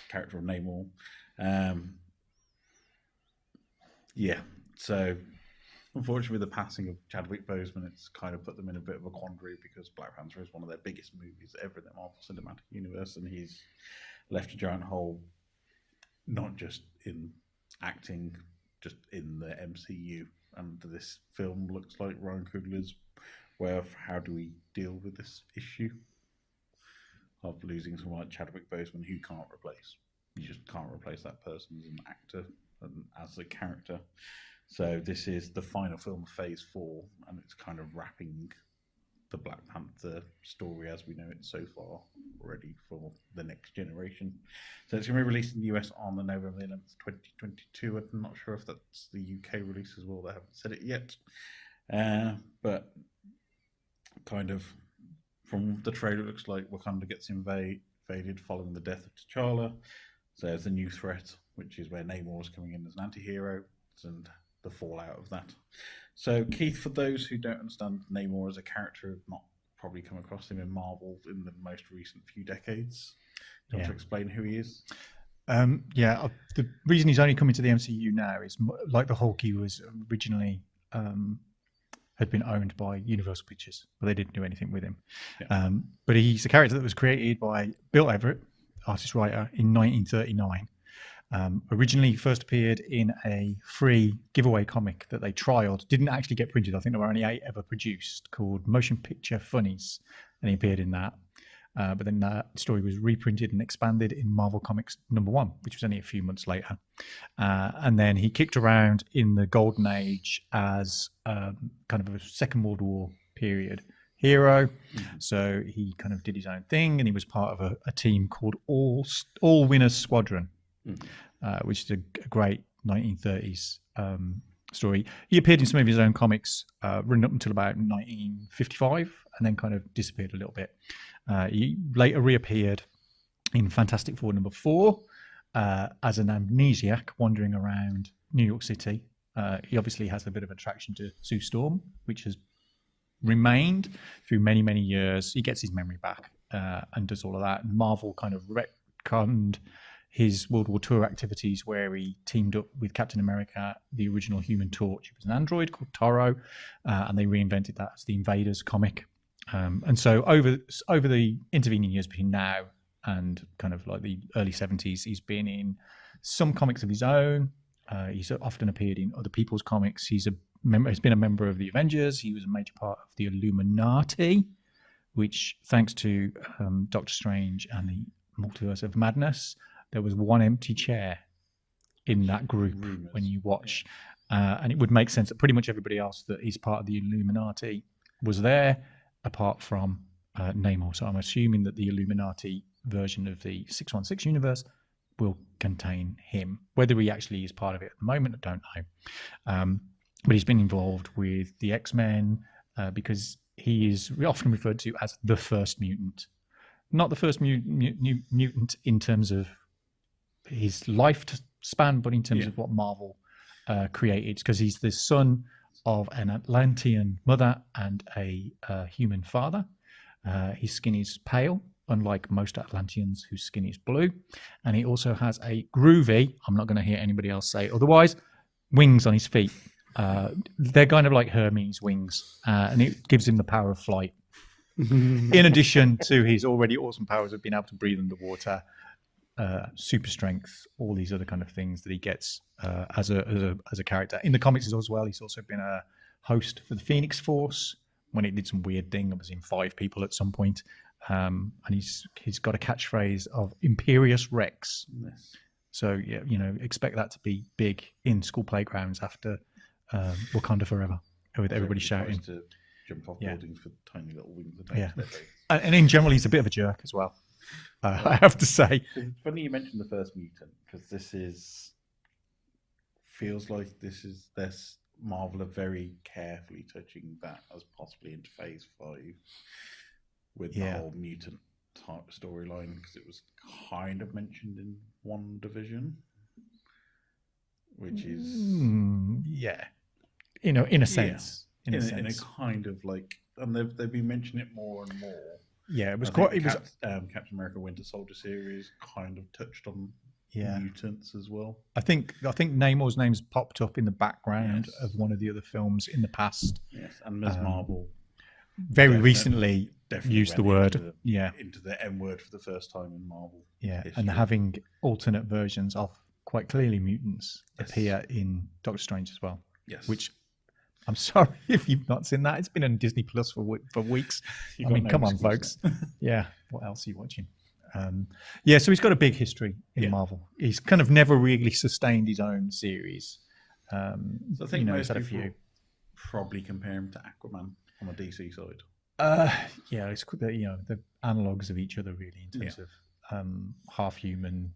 character of Namor. So unfortunately, with the passing of Chadwick Boseman, it's kind of put them in a bit of a quandary, because Black Panther is one of their biggest movies ever in the Marvel Cinematic Universe, and he's left a giant hole, not just in acting, just in the MCU. And this film looks like Ryan Coogler's way of how do we deal with this issue of losing someone like Chadwick Boseman, who you can't replace. You just can't replace that person as an actor and as a character. So this is the final film of Phase 4, and it's kind of wrapping the Black Panther story as we know it so far, ready for the next generation. So it's going to be released in the US on the November 11th, 2022. I'm not sure if that's the UK release as well. They haven't said it yet. But kind of from the trailer, it looks like Wakanda gets invaded following the death of T'Challa. So there's a new threat, which is where Namor is coming in as an anti-hero, and the fallout of that. So, Keith, for those who don't understand Namor as a character, have not probably come across him in Marvel in the most recent few decades. Do you want to explain who he is? The reason he's only coming to the MCU now is, like the Hulk, he was originally had been owned by Universal Pictures, but they didn't do anything with him. Yeah. But he's a character that was created by Bill Everett, artist-writer, in 1939. Originally first appeared in a free giveaway comic that they trialed. Didn't actually get printed. I think there were only 8 ever produced, called Motion Picture Funnies, and he appeared in that. But then that story was reprinted and expanded in Marvel Comics #1, which was only a few months later. And then he kicked around in the Golden Age as kind of a Second World War period hero. So he kind of did his own thing, and he was part of a team called All Winners Squadron, which is a great 1930s story. He appeared in some of his own comics running up until about 1955, and then kind of disappeared a little bit. He later reappeared in Fantastic Four #4 as an amnesiac wandering around New York City. He obviously has a bit of attraction to Sue Storm, which has remained through many, many years. He gets his memory back and does all of that. And Marvel kind of retconned his World War II activities, where he teamed up with Captain America, the original Human Torch. It was an android called Toro, and they reinvented that as the Invaders comic. And so over the intervening years between now and kind of like the early 70s, he's been in some comics of his own. He's often appeared in other people's comics. He's been a member of the Avengers. He was a major part of the Illuminati, which, thanks to Doctor Strange and the Multiverse of Madness, there was one empty chair in that group when you watch. And it would make sense that pretty much everybody else that is part of the Illuminati was there, apart from Namor. So I'm assuming that the Illuminati version of the 616 universe will contain him. Whether he actually is part of it at the moment, I don't know. But he's been involved with the X-Men because he is often referred to as the first mutant. Not the first mutant in terms of his lifespan, but in terms of what Marvel created, because he's the son of an Atlantean mother and a human father. His skin is pale, unlike most Atlanteans whose skin is blue. And he also has a groovy, I'm not going to hear anybody else say otherwise, wings on his feet. They're kind of like Hermes wings, and it gives him the power of flight. In addition to his already awesome powers of being able to breathe underwater, super strength, all these other kind of things that he gets as a character. In the comics as well, he's also been a host for the Phoenix Force when it did some weird thing. It was in 5 people at some point. And he's got a catchphrase of Imperious Rex. Yes. So yeah, expect that to be big in school playgrounds after Wakanda Forever, with everybody shouting. To jump off buildings for tiny little wings. And in general, he's a bit of a jerk as well. I have to say. It's funny you mentioned the first mutant, because feels like this Marvel are very carefully touching that as possibly into Phase 5 with the whole mutant type storyline, because it was kind of mentioned in WandaVision, which is in a sense, in a kind of like, and they've been mentioning it more and more. Yeah, it was Captain America Winter Soldier series kind of touched on mutants as well. I think Namor's name's popped up in the background of one of the other films in the past. Yes, and Ms. Marvel very recently used the word into the M word for the first time in Marvel. Yeah, history. And having alternate versions of quite clearly mutants appear in Doctor Strange as well. Yes, which I'm sorry if you've not seen that. It's been on Disney Plus for weeks. I mean, come on, folks. Yeah, what else are you watching? So he's got a big history in Marvel. He's kind of never really sustained his own series. So I think most people probably compare him to Aquaman on the DC side. It's the analogues of each other really in terms of half human,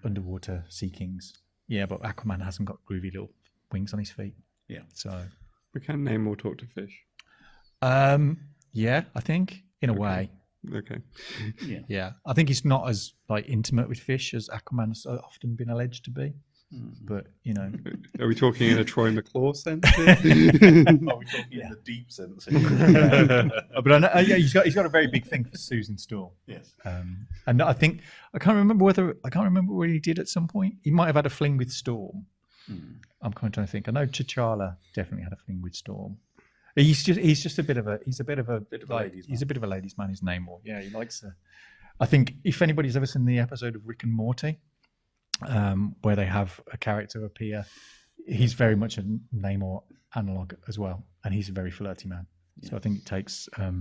underwater sea kings. Yeah, but Aquaman hasn't got groovy little wings on his feet. Yeah, so we can Namor talk to fish. I think in a way. Okay. Yeah. I think he's not as intimate with fish as Aquaman has often been alleged to be. But are we talking in a Troy McClure sense? Are we talking in the deep sense? But I know, he's got a very big thing for Susan Storm. Yes. And I think I can't remember what he did at some point. He might have had a fling with Storm. I'm kind of trying to think. I know T'Challa definitely had a fling with Storm. He's a bit of a ladies' man. His Namor. Yeah, he likes. I think if anybody's ever seen the episode of Rick and Morty, where they have a character appear. He's very much a Namor analog as well, and he's a very flirty man. Yeah. So I think it takes a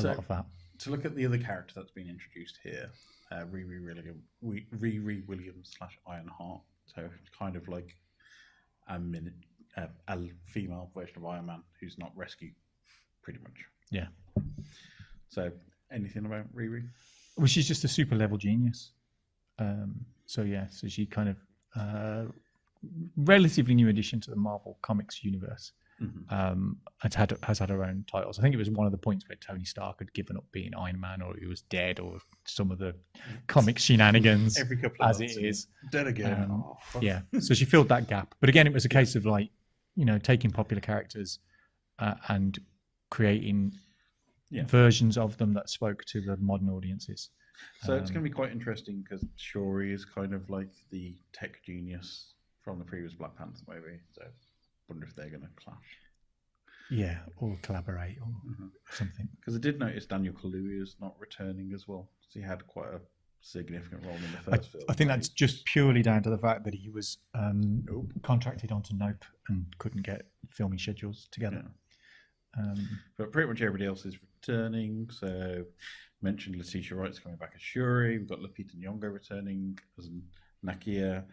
lot of that. To look at the other character that's been introduced here, Riri Williams / Ironheart. So kind of like a female version of Iron Man who's not rescued, pretty much. Yeah. So anything about Riri? Well, she's just a super level genius. So she kind of relatively new addition to the Marvel Comics universe. Has had her own titles. I think it was one of the points where Tony Stark had given up being Iron Man, or he was dead, or some of the comic shenanigans. Every couple of as months, it is dead again. Yeah, so she filled that gap. But again, it was a case of like, taking popular characters and creating versions of them that spoke to the modern audiences. So it's going to be quite interesting because Shuri is kind of like the tech genius from the previous Black Panther movie. So wonder if they're going to clash. Yeah, or collaborate or something. Because I did notice Daniel Kaluuya is not returning as well. So he had quite a significant role in the first film. I think that's just purely down to the fact that he was contracted onto Nope and couldn't get filming schedules together. Yeah. But pretty much everybody else is returning. So mentioned Letitia Wright's coming back as Shuri. We've got Lupita Nyong'o returning as Nakia.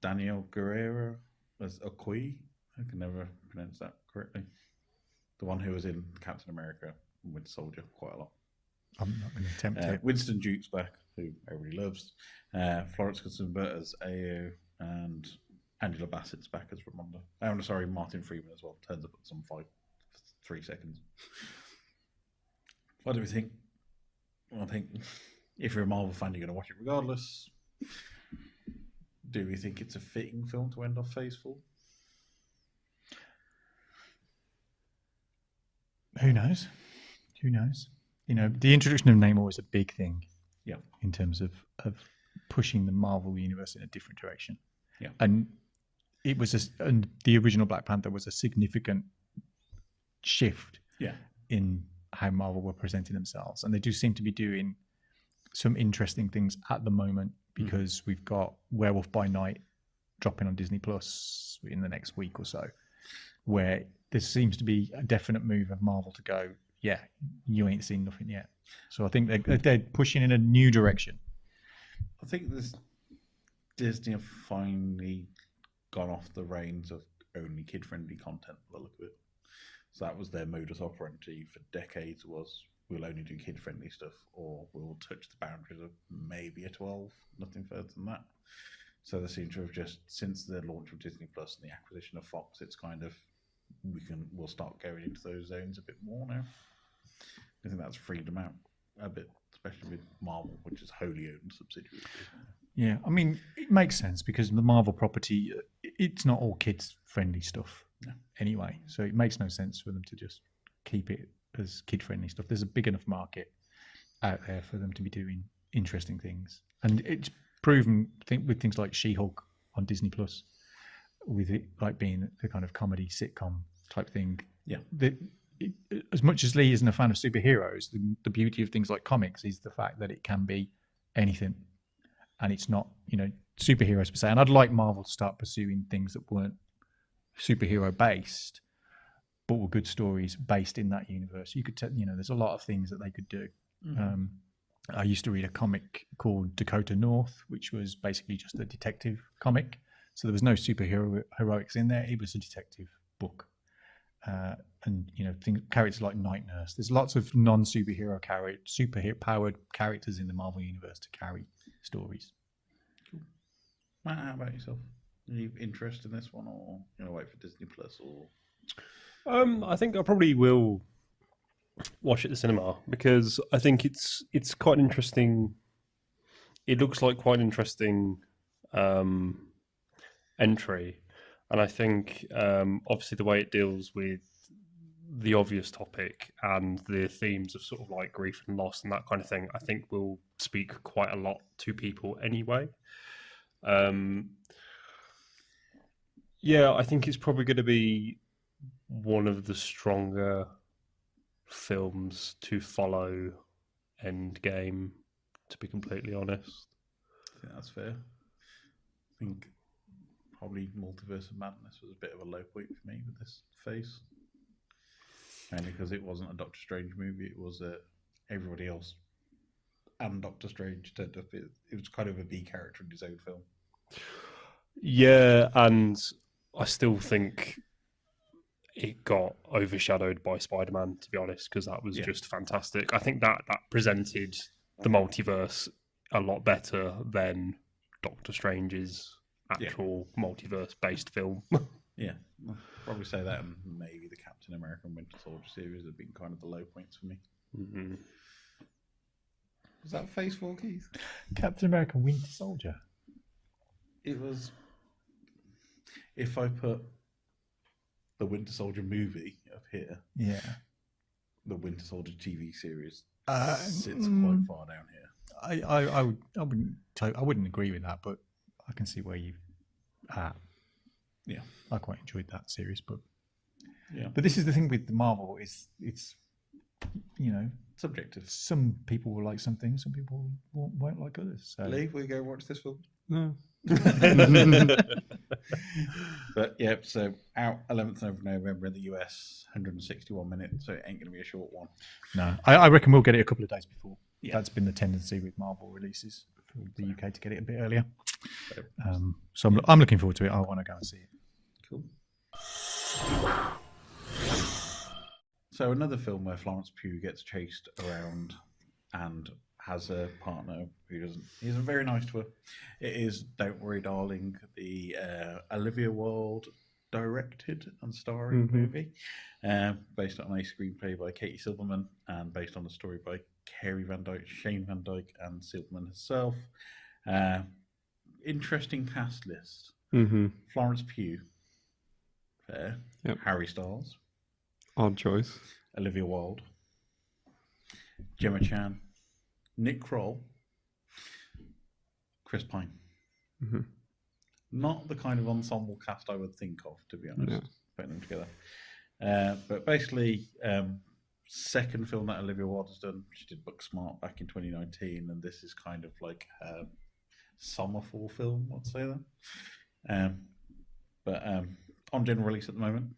Daniel Guerrero as Okoye. I can never pronounce that correctly. The one who was in Captain America and Winter Soldier quite a lot. I'm not going to attempt it. Winston Duke's back, who everybody loves. Florence Pugh as Ao, and Angela Bassett's back as Ramonda. I'm sorry, Martin Freeman as well. Turns up at some fight for 3 seconds. What do we think? Well, I think if you're a Marvel fan, you're going to watch it regardless. Do we think it's a fitting film to end off Phase 4? Who knows? The introduction of Namor was a big thing. Yeah. In terms of pushing the Marvel universe in a different direction. Yeah. And it was and the original Black Panther was a significant shift. Yeah. In how Marvel were presenting themselves, and they do seem to be doing some interesting things at the moment because we've got Werewolf by Night dropping on Disney Plus in the next week or so, where there seems to be a definite move of Marvel to go, yeah, you ain't seen nothing yet. So I think they're pushing in a new direction. I think Disney have finally gone off the reins of only kid-friendly content by the look of it. So that was their modus operandi for decades, was we'll only do kid-friendly stuff, or we'll touch the boundaries of maybe a 12, nothing further than that. So they seem to have just, since the launch of Disney Plus and the acquisition of Fox, it's kind of, we'll start going into those zones a bit more now. I think that's freed them out a bit, especially with Marvel, which is wholly owned subsidiary. Yeah, I mean, it makes sense because the Marvel property, it's not all kids-friendly stuff anyway. So it makes no sense for them to just keep it as kid-friendly stuff. There's a big enough market out there for them to be doing interesting things. And it's proven, I think, with things like She-Hulk on Disney Plus, with it like being the kind of comedy sitcom type thing. Yeah. As much as Leigh isn't a fan of superheroes, the beauty of things like comics is the fact that it can be anything. And it's not, superheroes per se. And I'd like Marvel to start pursuing things that weren't superhero based, but were good stories based in that universe. You could there's a lot of things that they could do. Mm-hmm. I used to read a comic called Dakota North, which was basically just a detective comic. So there was no heroics in there. It was a detective book. And characters like Night Nurse. There's lots of non-superhero superhero powered characters in the Marvel universe to carry stories. Cool. Matt, how about yourself? Are you interested in this one, or wait for Disney Plus? Or I think I probably will watch it at the cinema because I think it's quite interesting. It looks like quite an interesting entry. And I think, obviously, the way it deals with the obvious topic and the themes of sort of like grief and loss and that kind of thing, I think will speak quite a lot to people anyway. I think it's probably going to be one of the stronger films to follow Endgame, to be completely honest. I think that's fair. I think probably Multiverse of Madness was a bit of a low point for me with this phase. Mainly because it wasn't a Doctor Strange movie, it was everybody else and Doctor Strange turned up. It was kind of a B character in his own film. Yeah, and I still think it got overshadowed by Spider-Man, to be honest, because that was just fantastic. I think that presented the multiverse a lot better than Doctor Strange's actual multiverse-based film. Yeah, I'll probably say that, and maybe the Captain America and Winter Soldier series have been kind of the low points for me. Mm-hmm. Was that Phase 4, Keith? Captain America Winter Soldier. It was. If I put the Winter Soldier movie up here, the Winter Soldier TV series sits quite far down here. I wouldn't agree with that, but I can see where you at. Yeah, I quite enjoyed that series, but but this is the thing with the Marvel is it's subjective. Some people will like some things, some people won't like others. So. Leigh, will you go watch this film? No. But yeah, so out 11th of November in the US, 161 minutes, so it ain't going to be a short one. No, I reckon we'll get it a couple of days before. Yeah. That's been the tendency with Marvel releases for the UK to get it a bit earlier. So, So I'm looking forward to it. I want to go and see it. Cool. So another film where Florence Pugh gets chased around and has a partner who isn't very nice to her. It is Don't Worry Darling, the Olivia Wilde directed and starring movie, based on a screenplay by Katie Silverman and based on a story by Kerry Van Dyke, Shane Van Dyke, and Silverman herself. Interesting cast list. Florence Pugh, fair. Yep. Harry Styles, Odd choice. Olivia Wilde, Gemma Chan, Nick Kroll, Chris Pine. Not the kind of ensemble cast I would think of, to be honest, putting them together. But basically, second film that Olivia Wilde has done. She did Booksmart back in 2019, and this is kind of like her summer fall film, I'd say that. But on general release at the moment.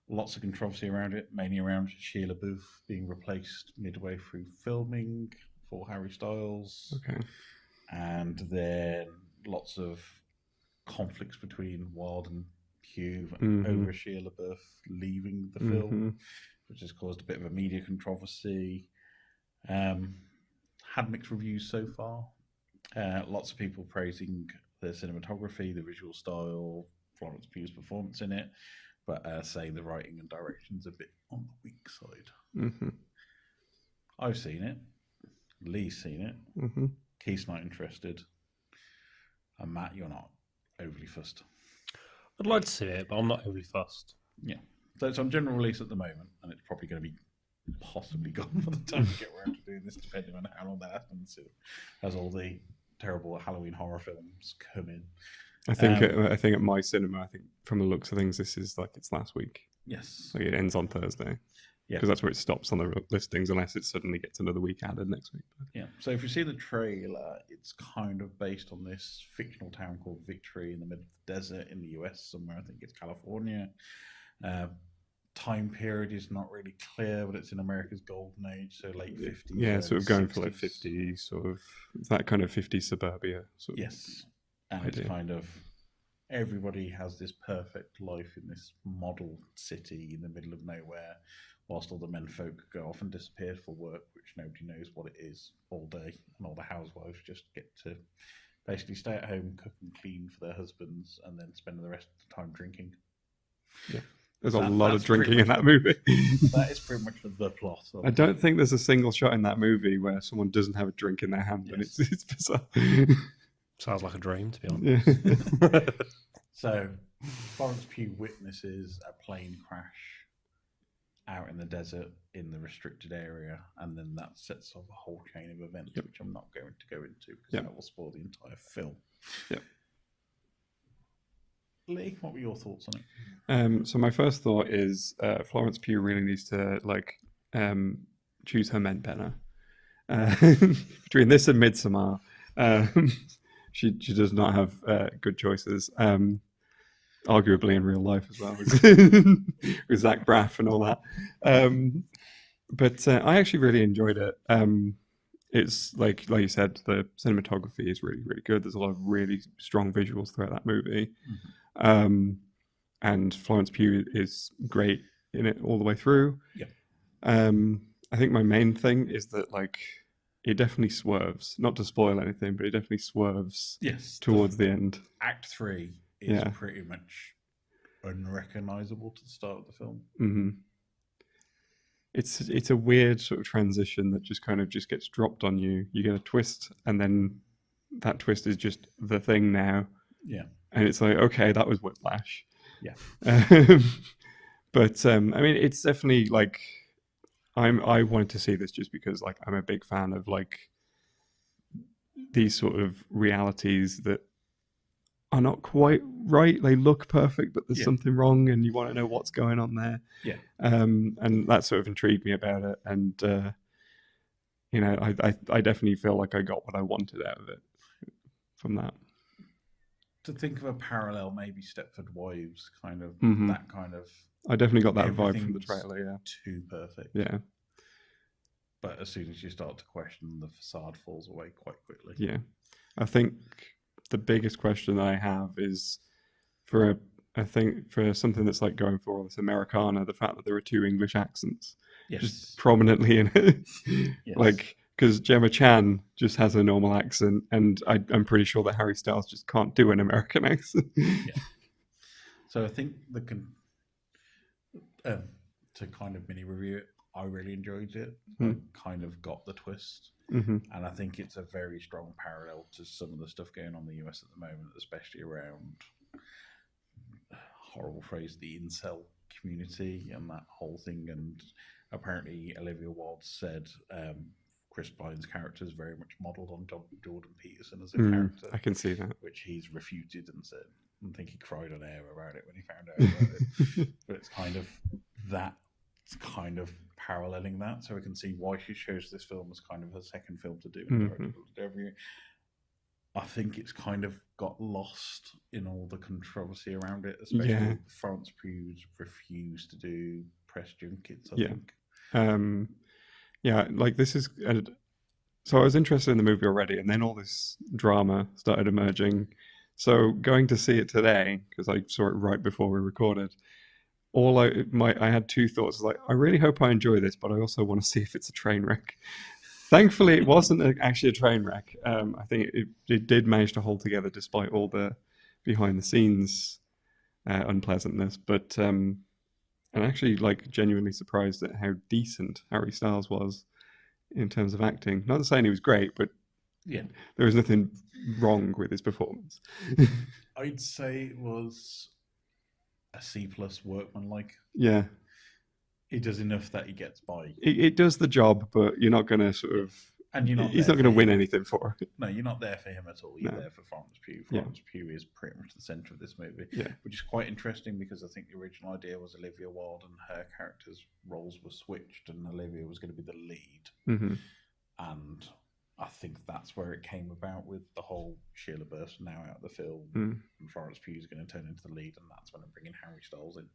Lots of controversy around it, mainly around Shia LaBeouf being replaced midway through filming for Harry Styles. Okay. And then lots of conflicts between Wilde and Pugh over Shia LaBeouf leaving the film, which has caused a bit of a media controversy. Had mixed reviews so far. Lots of people praising the cinematography, the visual style, Florence Pugh's performance in it, but saying the writing and direction's a bit on the weak side. I've seen it. Leigh's seen it. Keith's not interested. And Matt, you're not overly fussed. I'd like to see it, but I'm not overly fussed. Yeah. So it's on general release at the moment, and it's probably going to be possibly gone by the time we get around to doing this, depending on how long that happens, as all the terrible Halloween horror films come in. I think at my cinema, I think from the looks of things, this is like its last week. Yes. Like it ends on Thursday. Yeah. Because that's where it stops on the listings, unless it suddenly gets another week added next week. Yeah. So if you see the trailer, it's kind of based on this fictional town called Victory in the middle of the desert in the US somewhere. I think it's California. Time period is not really clear, but it's in America's golden age, so late 50s. Yeah, sort of going 60s. for like 50s, sort of that kind of 50s suburbia. Sort of. Yes. And it's kind of everybody has this perfect life in this model city in the middle of nowhere, whilst all the menfolk go off and disappear for work, which nobody knows what it is all day, and all the housewives just get to basically stay at home, cook and clean for their husbands, and then spend the rest of the time drinking. Yeah. There's a lot of drinking in that movie. That is pretty much the plot. I don't think there's a single shot in that movie where someone doesn't have a drink in their hand, and it's bizarre. Sounds like a dream, to be honest. Yeah. So, Florence Pugh witnesses a plane crash out in the desert in the restricted area, and then that sets off a whole chain of events, which I'm not going to go into because that will spoil the entire film. Yep. Leigh, what were your thoughts on it? So my first thought is Florence Pugh really needs to choose her men better. Between this and Midsommar, she does not have good choices. Arguably in real life as well, with Zach Braff and all that. But I actually really enjoyed it. It's like you said, the cinematography is really, really good. There's a lot of really strong visuals throughout that movie. And Florence Pugh is great in it all the way through. Yeah. I think my main thing is that like it definitely swerves. Not to spoil anything, but it definitely swerves. Yes. Towards the end. Act 3 is pretty much unrecognizable to the start of the film. Mm-hmm. It's a weird sort of transition that just kind of just gets dropped on you. You get a twist, and then that twist is just the thing now. Yeah. And it's like, okay, that was Whiplash. Yeah. But I mean, it's definitely like I wanted to see this just because like I'm a big fan of like these sort of realities that are not quite right. They look perfect, but there's something wrong, and you want to know what's going on there. Yeah. And that sort of intrigued me about it, and you know, I definitely feel like I got what I wanted out of it from that. To think of a parallel, maybe Stepford Wives, kind of that kind of. I definitely got that vibe from the trailer. Yeah. Too perfect. Yeah. But as soon as you start to question, the facade falls away quite quickly. Yeah. I think the biggest question that I have is for something that's like going for all this Americana, the fact that there are 2 English accents just prominently in it. Yes. Like, because Gemma Chan just has a normal accent, and I'm pretty sure that Harry Styles just can't do an American accent. Yeah. So I think to kind of mini review it, I really enjoyed it. I kind of got the twist. And I think it's a very strong parallel to some of the stuff going on in the US at the moment, especially around, horrible phrase, the incel community and that whole thing. And apparently Olivia Wilde said Chris Pine's character is very much modelled on Jordan Peterson as a character. I can see that. Which he's refuted and said, I think he cried on air about it when he found out about it. But it's kind of that. It's kind of paralleling that, so we can see why she chose this film as kind of her second film to do every year. I think it's kind of got lost in all the controversy around it, especially Florence Pugh's refused to do press junkets, I think. Yeah, like this is... so I was interested in the movie already, and then all this drama started emerging. So going to see it today, because I saw it right before we recorded, I had 2 thoughts. Like, I really hope I enjoy this, but I also want to see if it's a train wreck. Thankfully, it wasn't actually a train wreck. I think it did manage to hold together despite all the behind the scenes unpleasantness. But I'm actually like genuinely surprised at how decent Harry Styles was in terms of acting. Not saying he was great, but there was nothing wrong with his performance. I'd say it was a C+ workmanlike. Yeah. He does enough that he gets by. It does the job, but you're not going to sort of... And he's not going to win anything for it. No, you're not there for him at all. You're there for Florence Pugh. Florence Pugh is pretty much the centre of this movie, which is quite interesting because I think the original idea was Olivia Wilde and her character's roles were switched, and Olivia was going to be the lead. And I think that's where it came about with the whole Shia LaBeouf now out of the film, and Florence Pugh is going to turn into the lead, and that's when I'm bringing Harry Styles in.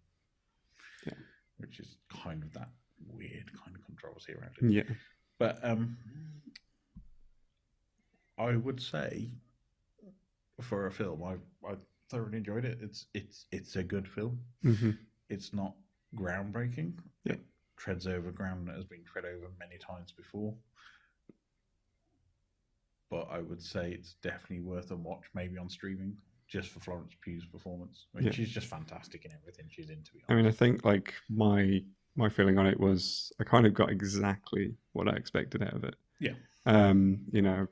Yeah. Which is kind of that weird kind of controversy around it. Yeah. But I would say for a film, I thoroughly enjoyed it. It's a good film. It's not groundbreaking. It treads over ground that has been tread over many times before. But I would say it's definitely worth a watch, maybe on streaming, just for Florence Pugh's performance. I mean, she's just fantastic in everything she's in, to be honest. I mean, I think like my feeling on it was I kind of got exactly what I expected out of it. Yeah. You know,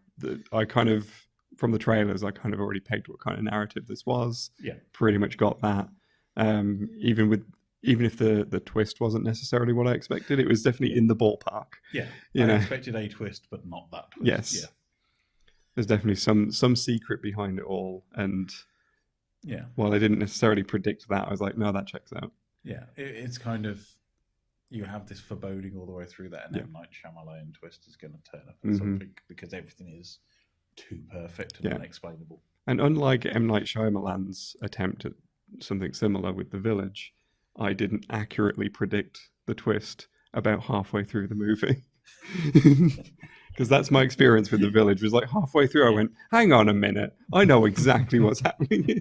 I kind of, from the trailers, I kind of already pegged what kind of narrative this was. Yeah. Pretty much got that. Even if the twist wasn't necessarily what I expected, it was definitely in the ballpark. Yeah. I expected a twist, but not that twist. Yes. Yeah. There's definitely some secret behind it all, and while I didn't necessarily predict that, I was like, no, that checks out. Yeah, it's kind of, you have this foreboding all the way through that, and then Night Shyamalan twist is going to turn up or something, because everything is too perfect and unexplainable. And unlike M. Night Shyamalan's attempt at something similar with The Village, I didn't accurately predict the twist about halfway through the movie. Because that's my experience with The Village, was like halfway through I went, hang on a minute, I know exactly what's happening.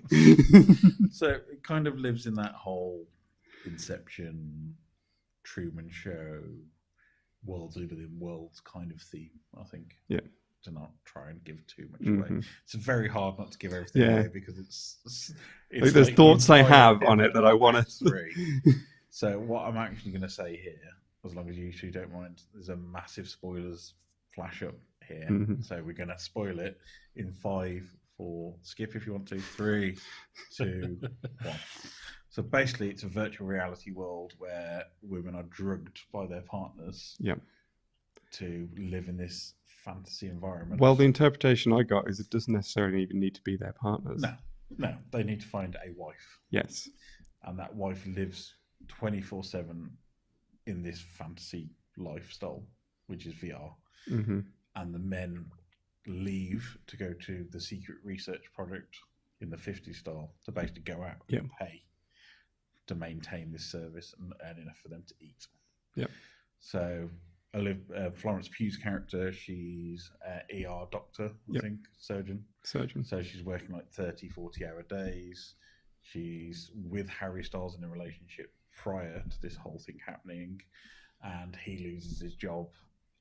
So it kind of lives in that whole Inception, Truman Show, worlds within worlds kind of theme, I think. Yeah. To not try and give too much away. It's very hard not to give everything away because it's like there's thoughts I have on it that I want to. So what I'm actually going to say here, as long as you two don't mind, there's a massive spoilers flash up here. So we're going to spoil it in 5, 4, skip if you want to, 3, 2, 1. So basically, it's a virtual reality world where women are drugged by their partners to live in this fantasy environment. Well, the interpretation I got is it doesn't necessarily even need to be their partners. No, they need to find a wife. Yes. And that wife lives 24/7 in this fantasy lifestyle, which is VR. And the men leave to go to the secret research project in the 50s style to basically go out and pay to maintain this service and earn enough for them to eat. So Florence Pugh's character, she's an ER doctor, I think, surgeon. So she's working like 30, 40-hour days. She's with Harry Styles in a relationship prior to this whole thing happening, and he loses his job,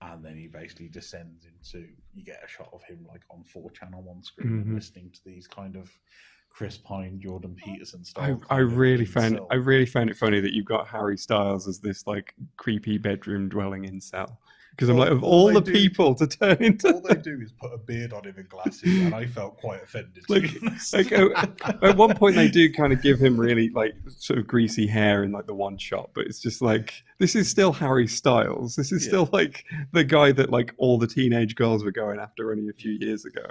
and then he basically descends into, you get a shot of him like on 4chan on one screen and listening to these kind of Chris Pine, Jordan Peterson style. I really found it funny that you've got Harry Styles as this like creepy bedroom dwelling incel. Because I'm like, of all the people to turn into, all they do is put a beard on him and glasses, and I felt quite offended. At one point, they do kind of give him really like sort of greasy hair in like the one shot, but it's just like, this is still Harry Styles. This is still like the guy that like all the teenage girls were going after only a few years ago.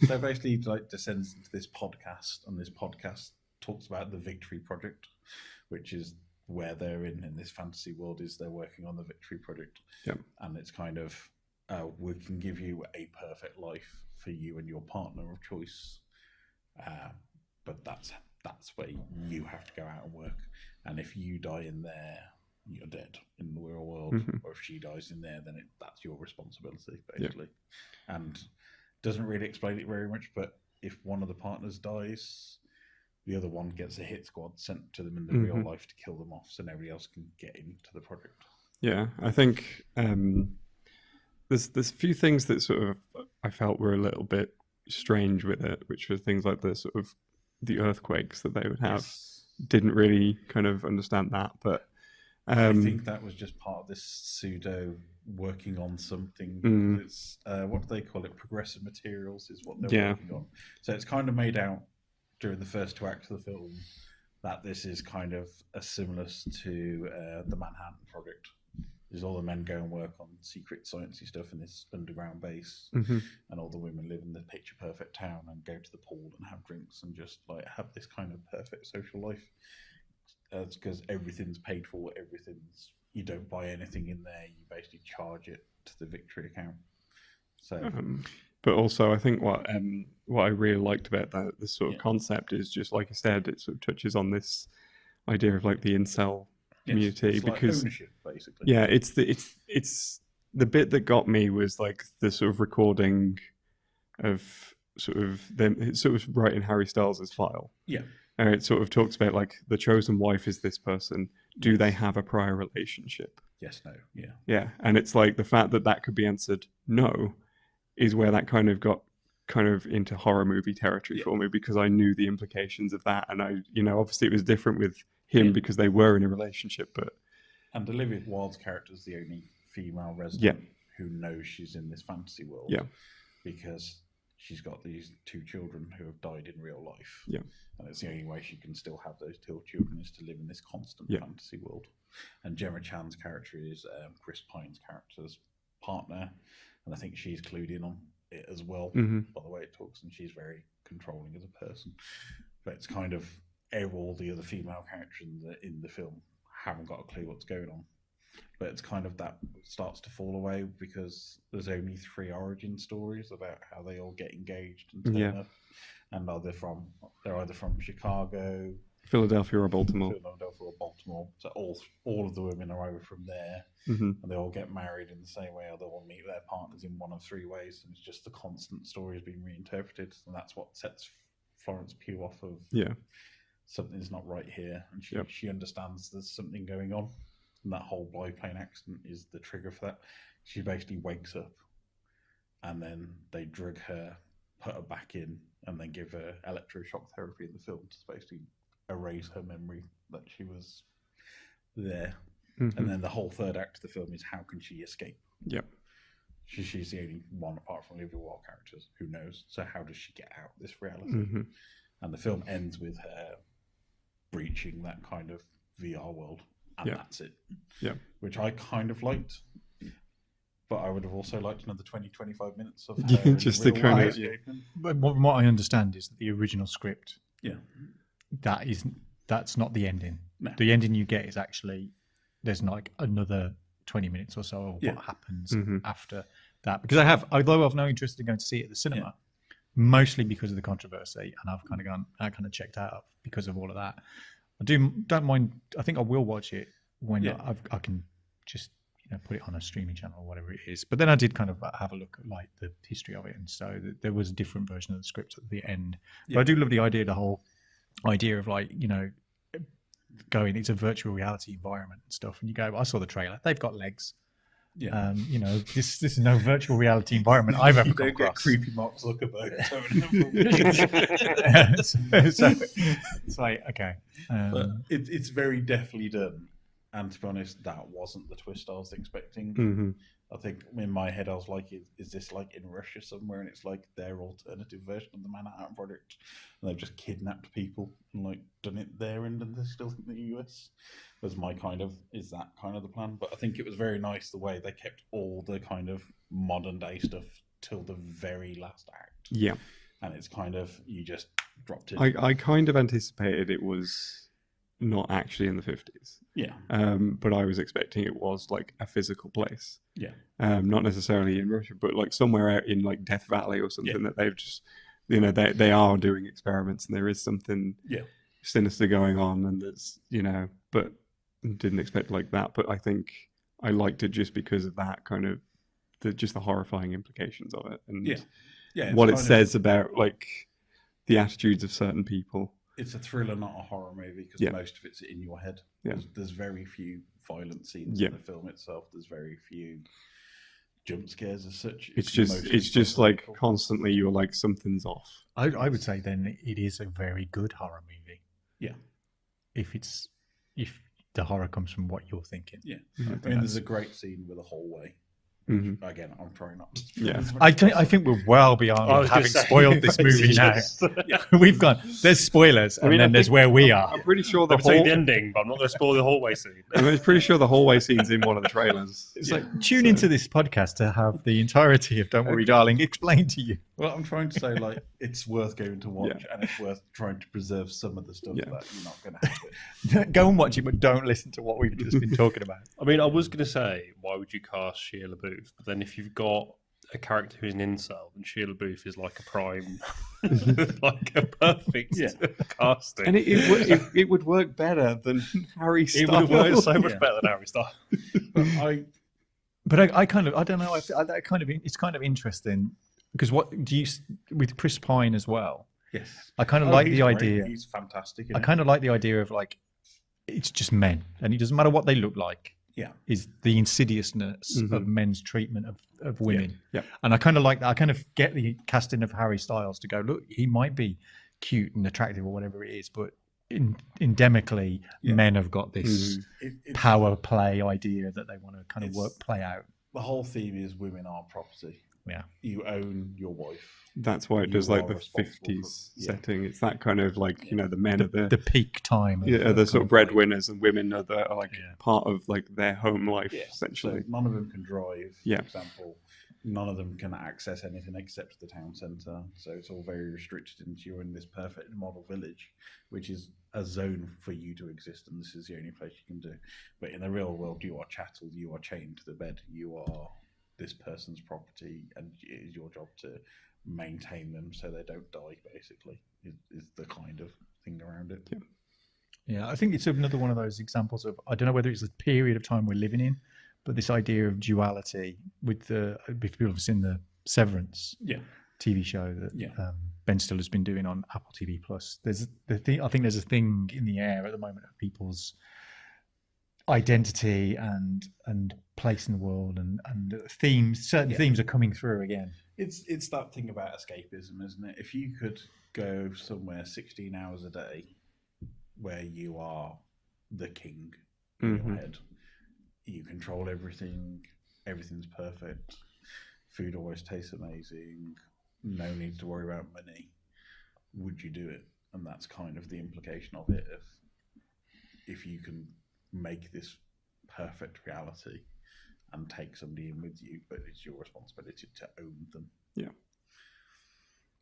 So basically, like descends into this podcast, and this podcast talks about the Victory Project, which is where they're in this fantasy world, is they're working on the Victory Project. And it's kind of, we can give you a perfect life for you and your partner of choice, but that's where you have to go out and work. And if you die in there, you're dead in the real world. Or if she dies in there, then that's your responsibility, basically. And doesn't really explain it very much, but if one of the partners dies, the other one gets a hit squad sent to them in the real life to kill them off, so nobody else can get into the project. Yeah, I think there's a few things that sort of I felt were a little bit strange with it, which were things like the sort of the earthquakes that they would have. Didn't really kind of understand that, but I think that was just part of this pseudo working on something. It's what do they call it? Progressive materials is what they're working on. So it's kind of made out during the first 2 acts of the film that this is kind of a similar to the Manhattan Project. Is all the men go and work on secret sciencey stuff in this underground base, and all the women live in the picture perfect town and go to the pool and have drinks and just like have this kind of perfect social life. It's because everything's paid for, you don't buy anything in there, you basically charge it to the Victory account. So. But also, I think what I really liked about this sort of concept is just like I said, it sort of touches on this idea of like the incel community, it's because like ownership, basically. Yeah, it's the bit that got me was like the sort of recording of sort of them. It's sort of right in Harry Styles' file. Yeah, and it sort of talks about like the chosen wife is this person. Do they have a prior relationship? Yes, no, yeah, and it's like the fact that could be answered no is where that kind of got kind of into horror movie territory for me, because I knew the implications of that, and I, obviously it was different with him because they were in a relationship, and Olivia Wilde's character is the only female resident who knows she's in this fantasy world, because she's got these 2 children who have died in real life, and it's the only way she can still have those 2 children is to live in this constant fantasy world. And Gemma Chan's character is Chris Pine's character's partner, and I think she's clued in on it as well by the way it talks, and she's very controlling as a person. But it's kind of all the other female characters in the film haven't got a clue what's going on. but it's kind of that starts to fall away because there's only 3 origin stories about how they all get engaged and turn up, and they're either from Chicago, Philadelphia or Baltimore. So all of the women are either from there, Mm-hmm. and they all get married in the same way, or they all meet their partners in one of 3 ways, and it's just the constant stories being reinterpreted, and that's what sets Florence Pugh off of something's not right here, and she understands there's something going on, and that whole biplane accident is the trigger for that. She basically wakes up, and then they drug her, put her back in, and then give her electroshock therapy in the film to basically erase her memory that she was there. Mm-hmm. And then the whole third act of the film is how can she escape? Yep. She's the only one apart from Olivia Wilde characters who knows. So how does she get out of this reality? Mm-hmm. And the film ends with her breaching that kind of VR world, and that's it. Yeah. Which I kind of liked. But I would have also liked another 20-25 minutes of her just the kind of. But what I understand is that the original script, that's not the ending. No. The ending you get is actually there's like another 20 minutes or so of what happens after that. Because although I've no interest in going to see it at the cinema, mostly because of the controversy, and I've kind of checked out because of all of that. I don't mind. I think I will watch it when I can just put it on a streaming channel or whatever it is. But then I did kind of have a look at like the history of it, and so there was a different version of the script at the end. But I do love the whole idea of like going, it's a virtual reality environment and stuff, and you go, I saw the trailer, they've got legs. This is no virtual reality environment I've ever come across. Creepy Mark Zuckerberg. so it's like, okay, but it's very deftly done, and to be honest, that wasn't the twist I was expecting. Mm-hmm. I think in my head I was like, is this like in Russia somewhere, and it's like their alternative version of the Manhattan Project, and they've just kidnapped people and like done it there, and they're still in the US. Was my is that kind of the plan? But I think it was very nice the way they kept all the kind of modern day stuff till the very last act. Yeah, and it's kind of you just dropped it. I kind of anticipated it was not actually in the 50s. Yeah. But I was expecting it was like a physical place. Yeah. Not necessarily in Russia, but like somewhere out in like Death Valley or something that they've just, they are doing experiments, and there is something sinister going on, and there's, but didn't expect like that. But I think I liked it just because of that kind of the horrifying implications of it, and what it says about like the attitudes of certain people. It's a thriller, not a horror movie, because most of it's in your head. Yeah. There's very few violent scenes in the film itself. There's very few jump scares as such. It's just like constantly you're like, something's off. I would say then it is a very good horror movie. Yeah. If the horror comes from what you're thinking. Yeah. I mean, there's a great scene with a hallway. Mm-hmm. Again, I'm trying not to. Yeah, I think we're well beyond having spoiled this movie now. We've gone. There's spoilers, and then there's where we are. I'm pretty sure the ending, but I'm not going to spoil the hallway scene. I'm pretty sure the hallway scene's in one of the trailers. It's like tune into this podcast to have the entirety of "Don't Worry, Darling" explained to you. Well, I'm trying to say like it's worth going to watch, and it's worth trying to preserve some of the stuff that you're not going to have it. Go and watch it, but don't listen to what we've just been talking about. I mean, I was going to say, why would you cast Shia LaBeouf? But then if you've got a character who's an incel, then Shia LaBeouf is like a prime, like a perfect casting. And it would work better than Harry Styles. It would work so much better than Harry Styles. But I don't know. It's kind of interesting because what do you with Chris Pine as well? Yes, I kind of like the idea. He's fantastic. I kind of like the idea of like it's just men, and it doesn't matter what they look like. Yeah, is the insidiousness of men's treatment of women. Yeah. And I kind of like that. I kind of get the casting of Harry Styles to go, look, he might be cute and attractive or whatever it is, but endemically, men have got this power play idea that they want to kind of play out. The whole theme is women are property. Yeah, you own your wife. That's why it does like the 50s setting. It's that kind of like the men are the peak time. Are the sort of breadwinners, and women are the part of like their home life essentially. So none of them can drive, for example. none of them can access anything except the town centre. So it's all very restricted into you're in this perfect model village, which is a zone for you to exist, and this is the only place you can do. But in the real world, you are chattel, you are chained to the bed, you are this person's property, and it is your job to maintain them so they don't die, basically, is the kind of thing around it. Yeah, I think it's another one of those examples of, I don't know whether it's the period of time we're living in, but this idea of duality with the, if people have seen the Severance TV show that Ben Stiller's been doing on Apple TV Plus. There's the thing, I think there's a thing in the air at the moment of people's identity and place in the world, and themes. Certain themes are coming through again. It's that thing about escapism, isn't it? If you could go somewhere 16 hours a day where you are the king in your head, you control everything, everything's perfect, food always tastes amazing, no need to worry about money, would you do it? And that's kind of the implication of it. If you can make this perfect reality and take somebody in with you, but it's your responsibility to own them. Yeah.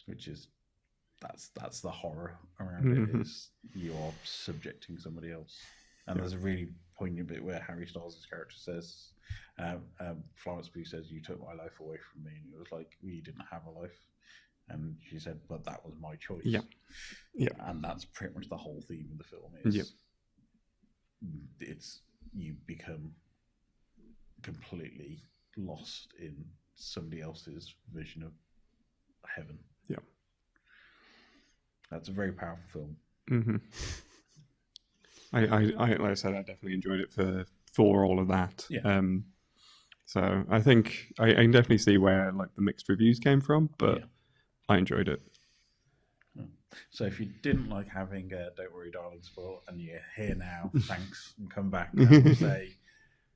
Which is, that's the horror around it, is you're subjecting somebody else. And there's a really poignant bit where Harry Styles' character says, Florence Pugh says, "You took my life away from me." And it was like, well, you didn't have a life. And she said, "But that was my choice." Yeah. And that's pretty much the whole theme of the film is it's you become completely lost in somebody else's vision of heaven. Yeah. That's a very powerful film. I like I said, I definitely enjoyed it for all of that. So I think I can definitely see where like the mixed reviews came from, but I enjoyed it. So if you didn't like having Don't Worry Darling spoil, and you're here now, thanks, and come back, and say,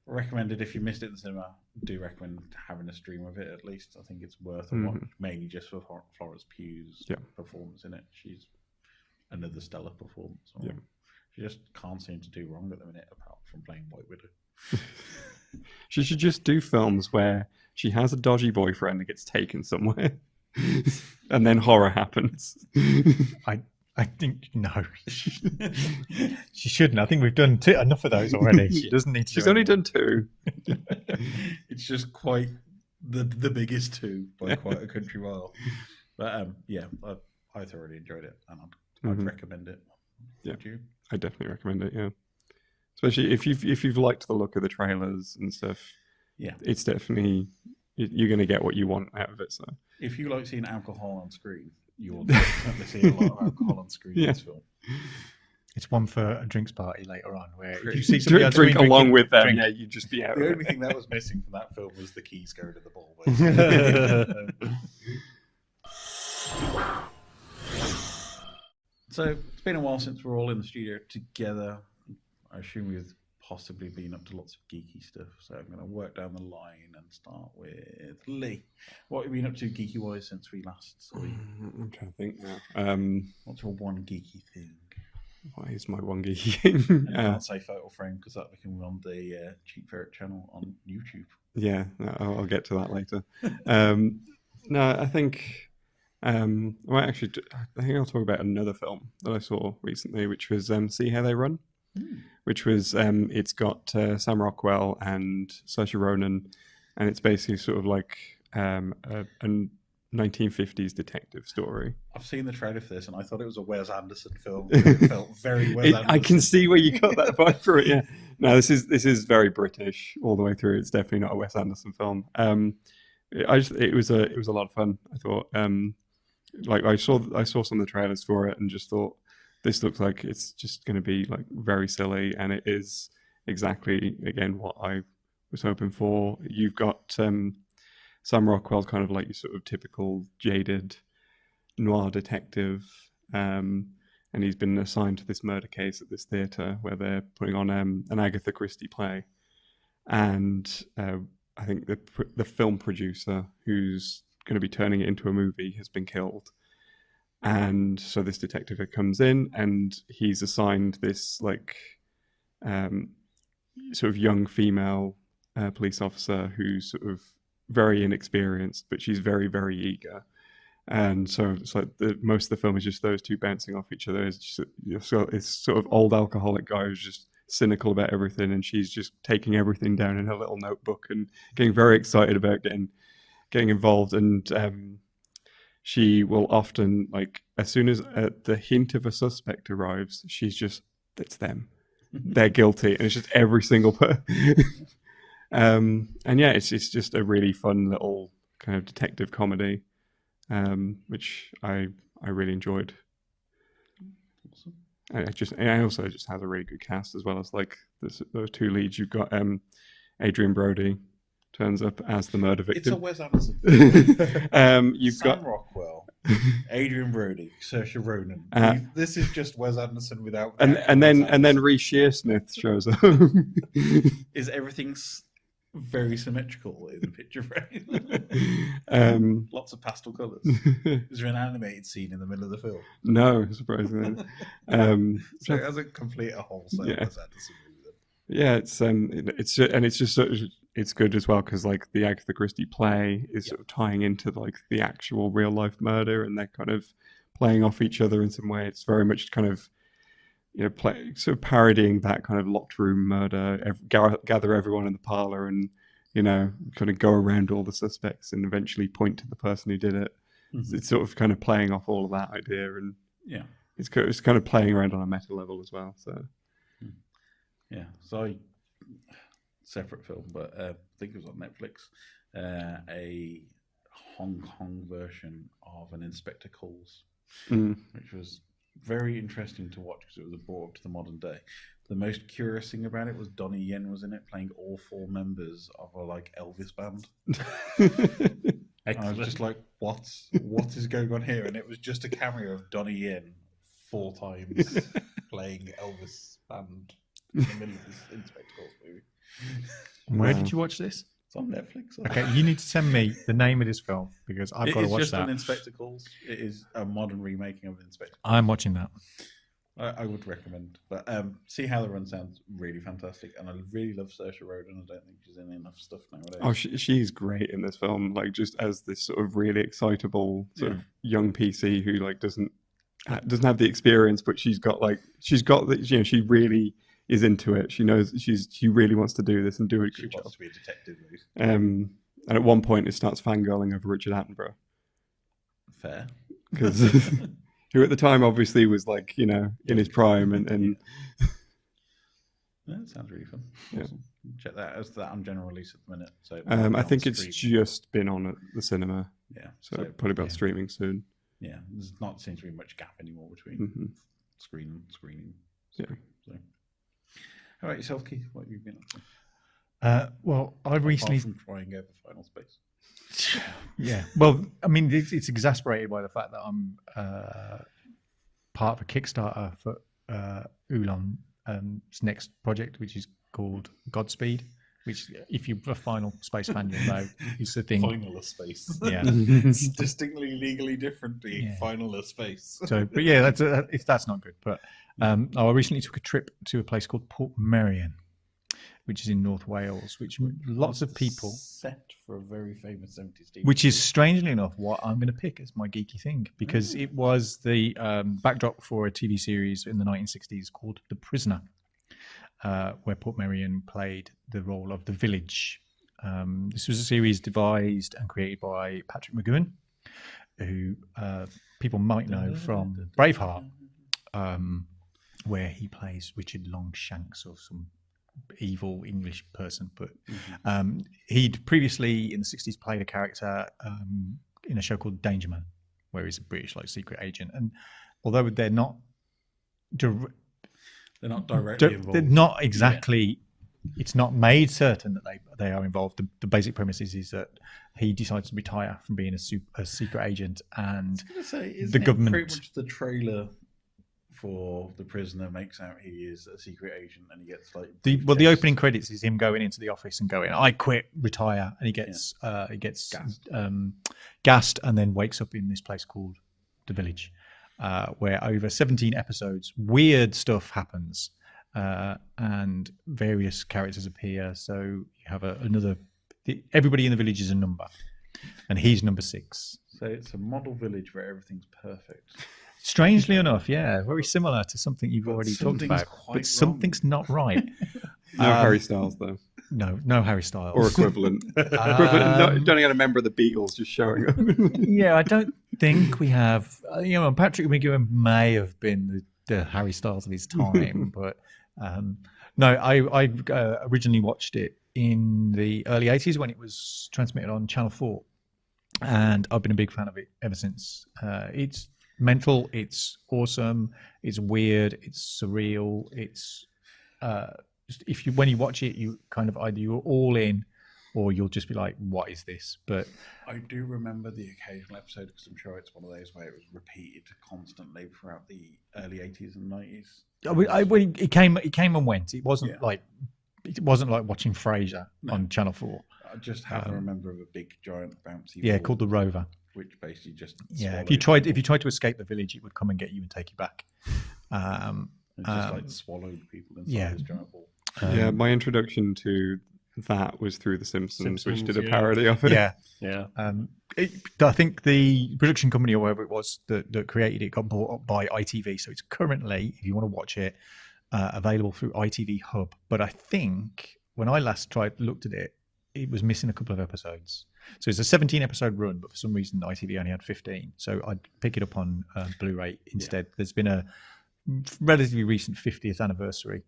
recommended if you missed it in the cinema, do recommend having a stream of it at least. I think it's worth a watch, mainly just for Florence Pugh's performance in it. She's another stellar performance. She just can't seem to do wrong at the minute, apart from playing White Widow. She should just do films where she has a dodgy boyfriend that gets taken somewhere. And then horror happens. I think no. She shouldn't. I think we've done enough of those already. She doesn't need to. She's only done 2. It's just quite the biggest 2 by quite a country mile. But I thoroughly enjoyed it, and I'd recommend it. Yeah, would you? I definitely recommend it. Yeah, especially if you've liked the look of the trailers and stuff. Yeah, it's definitely, you're going to get what you want out of it. So if you like seeing alcohol on screen, you'll definitely see a lot of alcohol on screen in this film. It's one for a drinks party later on, where if you see somebody else drink along with them, you'd just be out. The only thing that was missing from that film was the keys going to the ball. So it's been a while since we're all in the studio together. I assume we've possibly been up to lots of geeky stuff. So I'm going to work down the line and start with Leigh. What have you been up to geeky-wise since we last saw you? I'm trying to think now. What's your one geeky thing? What is my one geeky thing? I can't say photo frame because that can be on the Cheap Ferret channel on YouTube. Yeah, I'll get to that later. No, I think... I think I'll talk about another film that I saw recently, which was See How They Run, which was it's got Sam Rockwell and Saoirse Ronan, and it's basically sort of like a 1950s detective story. I've seen the trailer for this, and I thought it was a Wes Anderson film. It felt very Wes Anderson. I can see where you got that vibe for it. Yeah, no, this is very British all the way through. It's definitely not a Wes Anderson film. It was a lot of fun. I thought. Like I saw some of the trailers for it and just thought, this looks like it's just going to be like very silly, and it is exactly again what I was hoping for. You've got Sam Rockwell's kind of like your sort of typical jaded noir detective, and he's been assigned to this murder case at this theatre where they're putting on an Agatha Christie play, and I think the film producer who's going to be turning it into a movie has been killed, and so this detective comes in and he's assigned this like sort of young female police officer who's sort of very inexperienced, but she's very, very eager. And so it's like most of the film is just those two bouncing off each other. It's sort of old alcoholic guy who's just cynical about everything, and she's just taking everything down in her little notebook and getting very excited about getting involved. And she will often, like, as soon as the hint of a suspect arrives, it's them. They're guilty, and it's just every single person. And yeah, it's just a really fun little kind of detective comedy. Which I really enjoyed. Awesome. And it also just has a really good cast as well as like those two leads. You've got Adrian Brody turns up as the murder victim. It's a Wes Anderson. You've Sam got Rockwell, Adrian Brody, Saoirse Ronan. This is just Wes Anderson without. And then Reece Shearsmith shows up. Is everything very symmetrical in the picture frame? Lots of pastel colours. Is there an animated scene in the middle of the film? No, surprisingly. So it hasn't completed a wholesale Wes Anderson movie. Yeah, it's good as well because like the Agatha Christie play is sort of tying into like the actual real life murder, and they're kind of playing off each other in some way. It's very much kind of sort of parodying that kind of locked room murder, gather everyone in the parlor and, kind of go around all the suspects and eventually point to the person who did it. Mm-hmm. It's sort of kind of playing off all of that idea, and it's kind of playing around on a meta level as well. So separate film, but I think it was on Netflix, a Hong Kong version of an Inspector Calls, which was very interesting to watch because it was brought up to the modern day. The most curious thing about it was Donnie Yen was in it playing all four members of a like Elvis band. I was just like, what is going on here? And it was just a cameo of Donnie Yen 4 times playing Elvis band in the middle of this Inspector Calls movie. Where did you watch this? It's on Netflix. Okay, you need to send me the name of this film because I've got to watch that. It's just an Inspector Calls. It is a modern remaking of Inspector Calls. I'm watching that. I would recommend. But See How the Run sounds really fantastic, and I really love Saoirse Ronan. I don't think she's in enough stuff nowadays. Oh, she's great in this film. Like just as this sort of really excitable sort of young PC who like doesn't have the experience, but she's got the she really is into it. She knows she really wants to do this and do a good job. She wants to be a detective. And at one point it starts fangirling over Richard Attenborough. Fair. Because who at the time obviously was like, in his prime and that sounds really fun. Awesome. Check that out. That on general release at the minute. So I think it's just been on at the cinema. Yeah. So probably about streaming soon. Yeah. There's not seems to be much gap anymore between screening. Yeah. So. How about yourself, Keith? What have you been up to? Well, I've recently from crying over Final Space. Yeah. Well, I mean, it's exasperated by the fact that I'm part of a Kickstarter for Ulan's next project, which is called Godspeed. Which, if you're a Final Space fan, you'll know is the thing. Final Space. Yeah. It's distinctly legally different being Final Space. So, but yeah, that's not good. But I recently took a trip to a place called Portmeirion, which is in North Wales, which lots of people set for a very famous 70s TV. Which is strangely enough what I'm going to pick as my geeky thing because it was the backdrop for a TV series in the 1960s called The Prisoner. Where Portmeirion played the role of the village. This was a series devised and created by Patrick McGoohan, who people might know from Braveheart, where he plays Richard Longshanks or some evil English person. But he'd previously in the 60s played a character in a show called Danger Man, where he's a British secret agent. And although they're not directly involved. They're not exactly. Yeah. It's not made certain that they are involved. The basic premise is that he decides to retire from being a secret agent, and the government. Pretty much the trailer for The Prisoner makes out he is a secret agent, and he gets the opening credits is him going into the office and going, "I quit, retire," and he gets gassed, and then wakes up in this place called the Village. Where over 17 episodes, weird stuff happens and various characters appear. So you have another everybody in the village is a number, and he's number 6. So it's a model village where everything's perfect. Strangely enough, yeah, very similar to something you've already talked about, but something's not right. No Harry Styles though. No Harry Styles or equivalent. Equivalent. Don't get a member of the Beatles just showing up. Yeah, I don't think we have. Patrick McGowan may have been the Harry Styles of his time, but no, I originally watched it in the early 80s when it was transmitted on Channel 4, and I've been a big fan of it ever since. It's mental, it's awesome, it's weird, it's surreal, it's when you watch it, you kind of either you're all in or you'll just be like, what is this? But I do remember the occasional episode, because I'm sure it's one of those where it was repeated constantly throughout the early 80s and 90s. It came and went. It wasn't like watching Frasier on Channel 4. I just have a remember of a big giant bouncy ball, ball, called the Rover, which basically just if you tried to escape the village, it would come and get you and take you back. It just swallowed people inside this giant ball. My introduction to that was through The Simpsons, which did a parody of it. Yeah. I think the production company or whatever it was that created it got bought up by ITV, so it's currently, if you want to watch it, available through ITV Hub. But I think when I last looked at it, it was missing a couple of episodes. So it's a 17-episode run, but for some reason ITV only had 15. So I'd pick it up on Blu-ray instead. There's been a relatively recent 50th anniversary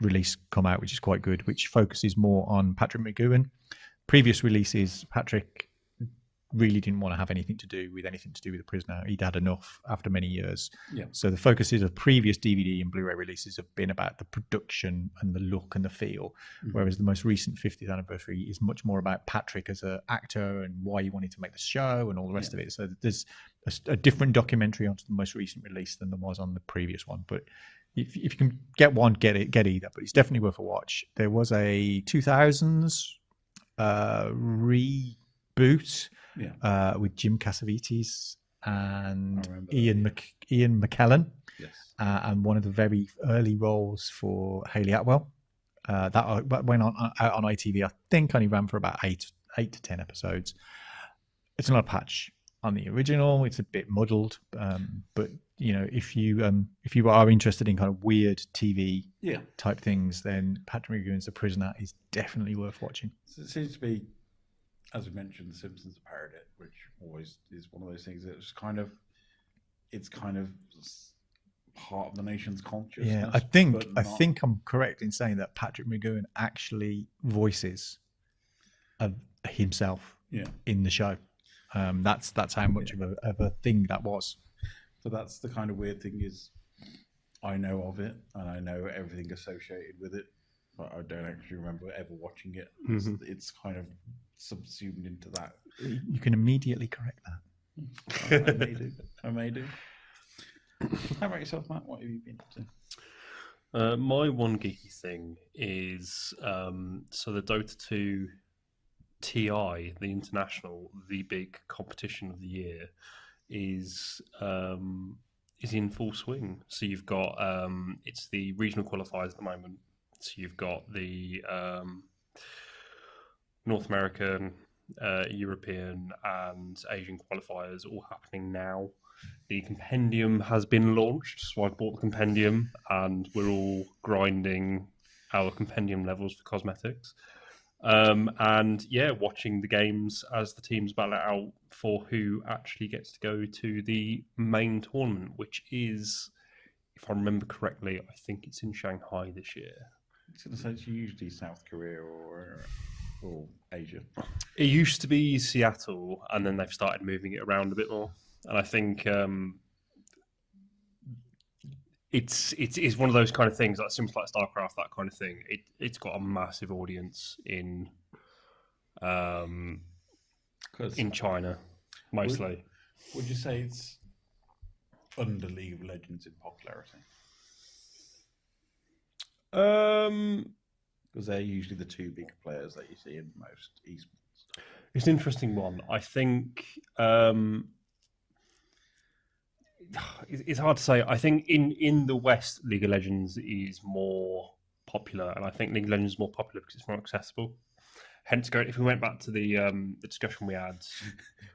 release come out, which is quite good, which focuses more on Patrick McGowan. Previous releases, Patrick really didn't want to have anything to do with the prisoner. He'd had enough after many years. So the focuses of previous DVD and Blu-ray releases have been about the production and the look and the feel, whereas the most recent 50th anniversary is much more about Patrick as an actor and why he wanted to make the show and all the rest of it. So there's a different documentary onto the most recent release than there was on the previous one. But if you can get one, get either. But it's definitely worth a watch. There was a 2000s reboot with Jim Cassavetes and Ian McKellen, and one of the very early roles for Hayley Atwell. That went out on ITV. I think only ran for about 8 to 10 episodes. It's not a patch on the original. It's a bit muddled, but if you are interested in kind of weird TV type things, then Patrick McGowan's The Prisoner is definitely worth watching. So it seems to be, as we mentioned, The Simpsons parodied it, which always is one of those things that it's kind of part of the nation's consciousness. Yeah, I think I'm correct in saying that Patrick McGowan actually voices himself in the show. That's how much of a thing that was. So that's the kind of weird thing is, I know of it and I know everything associated with it, but I don't actually remember ever watching it. It's kind of subsumed into that. You can immediately correct that. I may do. How about yourself, Matt? What have you been up to? My one geeky thing is so the Dota 2 TI, the international, the big competition of the year, is in full swing. So you've got it's the regional qualifiers at the moment. So you've got the North American, European, and Asian qualifiers all happening now. The compendium has been launched, so I've bought the compendium, and we're all grinding our compendium levels for cosmetics. Watching the games as the teams battle it out for who actually gets to go to the main tournament, which is, if I remember correctly, I think it's in Shanghai this year. It's going to say it's usually South Korea or Asia. It used to be Seattle, and then they've started moving it around a bit more. And I think it's one of those kind of things, like similar like StarCraft, that kind of thing. It's got a massive audience in China, mostly. Would you say it's under League of Legends in popularity? Because they're usually the two big players that you see in most esports. It's an interesting one. I think it's hard to say. I think in the West, League of Legends is more popular, and I think League of Legends is more popular because it's more accessible. hence, if we went back to the discussion we had,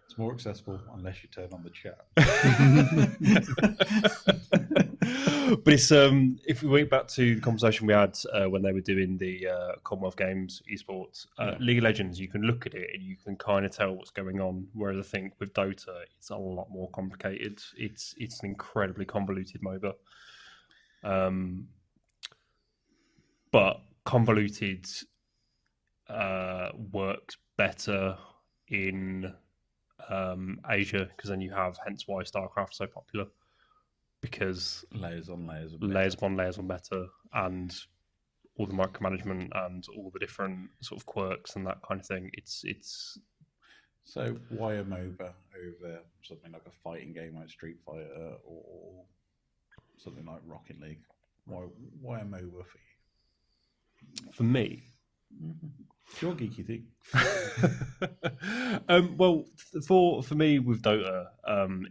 it's more accessible unless you turn on the chat. But it's if we went back to the conversation we had when they were doing the Commonwealth Games esports, League of Legends, you can look at it and you can kind of tell what's going on. Whereas I think with Dota, it's a lot more complicated. It's an incredibly convoluted MOBA. But convoluted works better in Asia, because then you have, hence why StarCraft's so popular, because layers upon layers on meta, and all the micromanagement and all the different sort of quirks and that kind of thing. It's So why a MOBA over something like a fighting game like Street Fighter or something like Rocket League? Why a MOBA for you? For me, it's your geeky thing. Well, for me with Dota,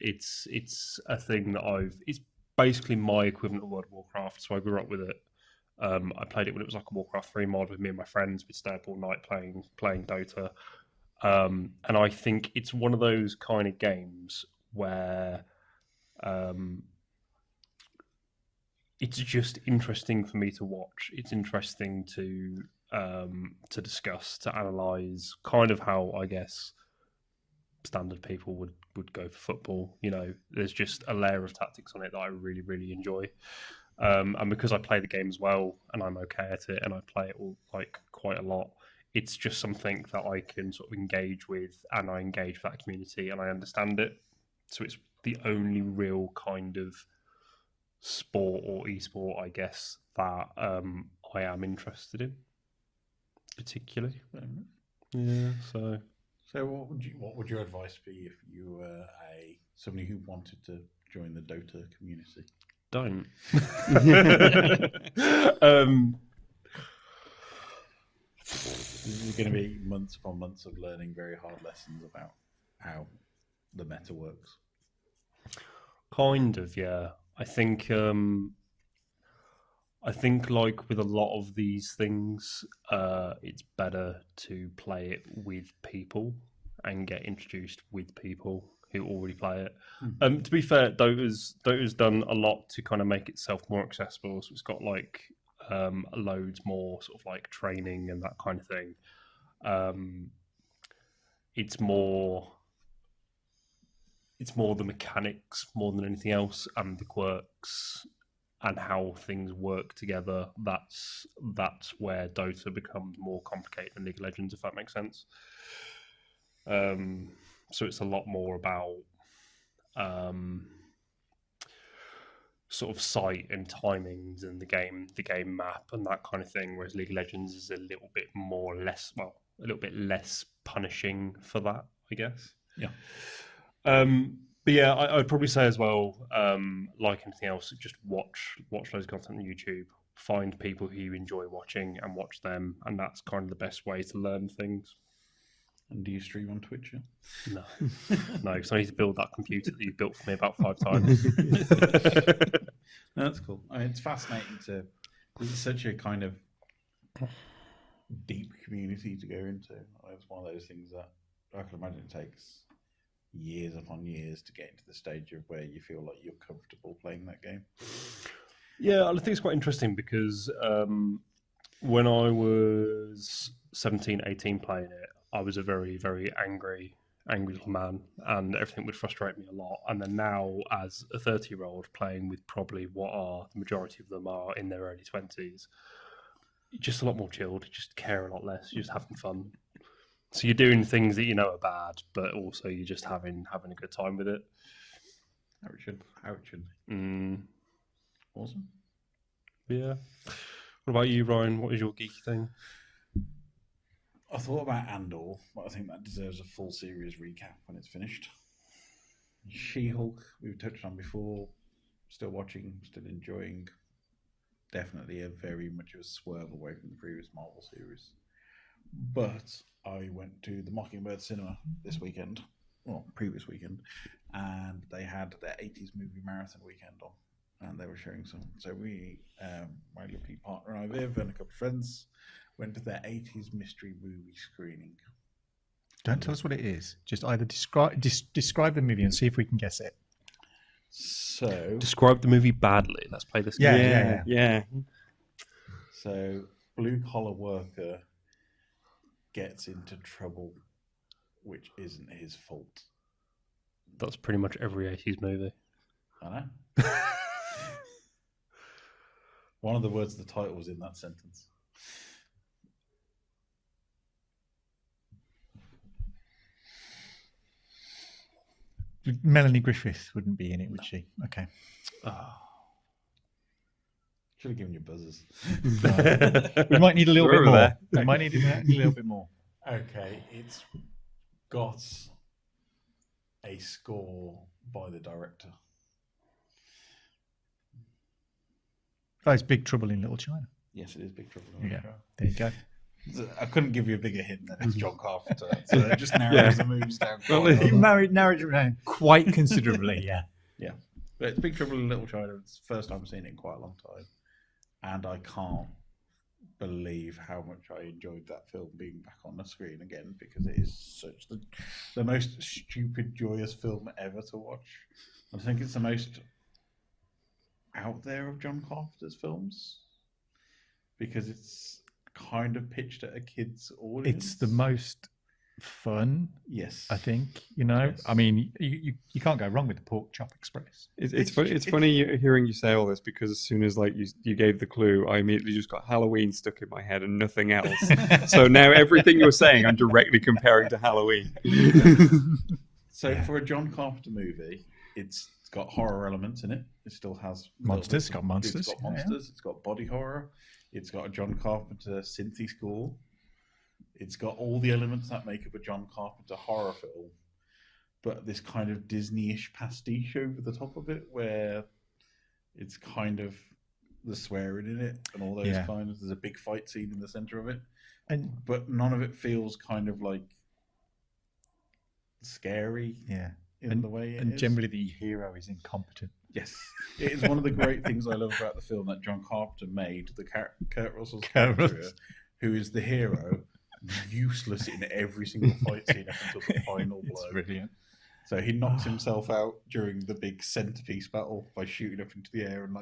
it's a thing that it's basically my equivalent of World of Warcraft. So I grew up with it. I played it when it was like a Warcraft 3 mod with me and my friends. We'd stay up all night playing Dota. And I think it's one of those kind of games where it's just interesting for me to watch. It's interesting to discuss, to analyze, kind of how I guess standard people would go for football. You know, there's just a layer of tactics on it that I really, really enjoy. And because I play the game as well, and I'm okay at it, and I play it all like quite a lot, it's just something that I can sort of engage with, and I engage with that community, and I understand it. So it's the only real kind of sport or esport, I guess, that I am interested in, particularly. Yeah. So what would your advice be if you were somebody who wanted to join the Dota community? Don't. This is going to be months upon months of learning very hard lessons about how the meta works. Kind of, yeah. I think like with a lot of these things, it's better to play it with people and get introduced with people who already play it. To be fair, Dota's done a lot to kind of make itself more accessible. So it's got like loads more sort of like training and that kind of thing. It's more the mechanics more than anything else, and the quirks and how things work together. That's where Dota becomes more complicated than League of Legends, if that makes sense. So it's a lot more about sort of sight and timings and the game map and that kind of thing, whereas League of Legends is a little bit less punishing for that, I guess. Yeah. But yeah, I'd probably say as well, like anything else, just watch loads of content on YouTube. Find people who you enjoy watching and watch them, and that's kind of the best way to learn things. And do you stream on Twitch? No, because I need to build that computer that you built for me about 5 times. That's cool. I mean, it's fascinating this is such a kind of deep community to go into. It's one of those things that I can imagine it takes years upon years to get into the stage of where you feel like you're comfortable playing that game. Yeah, I think it's quite interesting because when I was 17, 18 playing it, I was a very, very angry little man, and everything would frustrate me a lot. And then now, as a 30-year-old playing with probably what are the majority of them are in their early 20s, just a lot more chilled, just care a lot less, you're just having fun. So you're doing things that you know are bad, but also you're just having a good time with it. How it should be. Awesome. Yeah. What about you, Ryan? What is your geeky thing? I thought about Andor, but I think that deserves a full series recap when it's finished. She-Hulk, we've touched on before. Still watching, still enjoying. Definitely a very much of a swerve away from the previous Marvel series. But I went to the Mockingbird Cinema this weekend, previous weekend, and they had their 80s movie marathon weekend on, and they were showing some. So we, my lovely partner and I, Viv, and a couple of friends, went to their 80s mystery movie screening. Don't tell us what it is. Just either describe the movie and see if we can guess it. So describe the movie badly. Let's play this game. Yeah. So, blue collar worker gets into trouble, which isn't his fault. That's pretty much every 80s movie. I know. One of the words of the title was in that sentence. Melanie Griffith wouldn't be in it, would she? Okay. Oh. Should have given you buzzers. We might need a little bit more. There. We might need a little bit more. Okay, it's got a score by the director. Oh, it's Big Trouble in Little China. Yes, it is Big Trouble. Yeah, there you go. I couldn't give you a bigger hint than it's John Carpenter, so it just narrows the moves down. He narrowed it down quite considerably. Yeah. But it's Big Trouble in Little China. It's the first time I've seen it in quite a long time, and I can't believe how much I enjoyed that film being back on the screen again, because it is such the most stupid, joyous film ever to watch. I think it's the most out there of John Carpenter's films, because it's kind of pitched at a kid's audience. It's the most fun. Yes, I think, Yes. I mean, you can't go wrong with the Pork Chop Express. It's funny hearing you say all this, because as soon as you gave the clue, I immediately just got Halloween stuck in my head and nothing else. So now everything you're saying, I'm directly comparing to Halloween. So for a John Carpenter movie, it's got horror elements in it. It still has monsters. It's got monsters. It's got monsters. It's got body horror. It's got a John Carpenter synthy score. It's got all the elements that make up a John Carpenter horror film, but this kind of Disney-ish pastiche over the top of it, where it's kind of the swearing in it and all those there's a big fight scene in the center of it, but none of it feels kind of like scary. In the way it is. Generally the hero is incompetent. Yes, it is one of the great things I love about the film that John Carpenter made. The Kurt Russell's Kurt character, who is the hero, useless in every single fight scene up until the final blow. It's brilliant. So he knocks himself out during the big centerpiece battle by shooting up into the air, and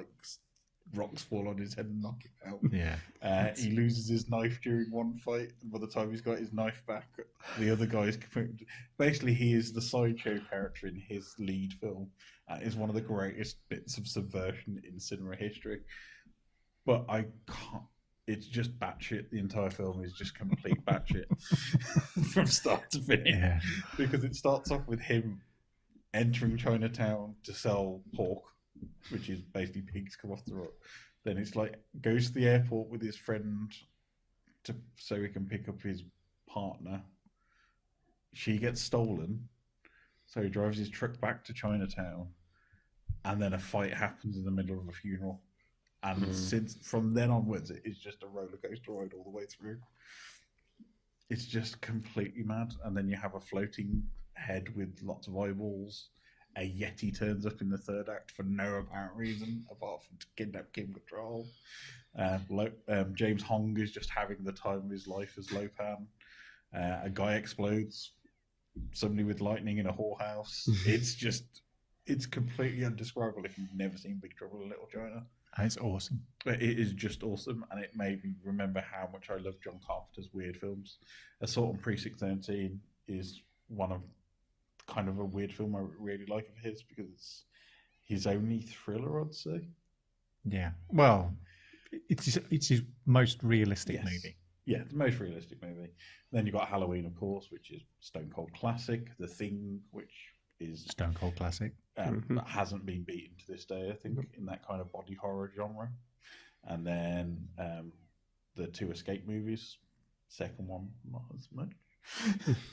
rocks fall on his head and knock him out. Yeah. He loses his knife during one fight, and by the time he's got his knife back, the other guy's basically he is the sideshow character in his lead film. It's one of the greatest bits of subversion in cinema history. But I can't. It's just batshit. The entire film is just complete batshit from start to finish. Yeah. Because it starts off with him entering Chinatown to sell pork, which is basically pigs come off the rock. Then it's goes to the airport with his friend so he can pick up his partner. She gets stolen, so he drives his truck back to Chinatown, and then a fight happens in the middle of a funeral. And since from then onwards, it is just a roller coaster ride all the way through. It's just completely mad. And then you have a floating head with lots of eyeballs. A Yeti turns up in the third act for no apparent reason, apart from to kidnap Kim Cattrall. James Hong is just having the time of his life as Lopan. A guy explodes. Somebody with lightning in a whorehouse. It's completely indescribable if you've never seen Big Trouble in Little China. It's awesome. But it is just awesome, and it made me remember how much I love John Carpenter's weird films. Assault on Precinct 13 is one of kind of a weird film I really like of his, because it's his only thriller, I'd say. Yeah. Well, it's his most realistic movie. Yeah, the most realistic movie. Then you've got Halloween, of course, which is Stone Cold classic. The Thing, which is Stone Cold classic. That hasn't been beaten to this day, I think, in that kind of body horror genre. And then the two Escape movies. Second one, not as much.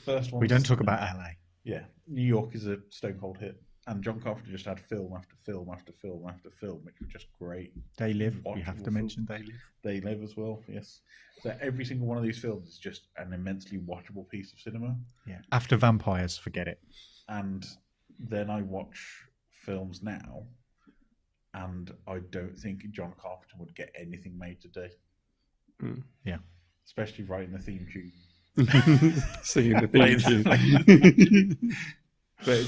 First one. We don't talk about LA. Yeah, New York is a Stone Cold hit. And John Carpenter just had film after film after film after film, which were just great. They Live. We have to mention They Live. They Live as well, yes. So every single one of these films is just an immensely watchable piece of cinema. Yeah. After Vampires, forget it. And then I watch films now, and I don't think John Carpenter would get anything made today. Yeah. especially writing the theme tune. Singing the theme tune. But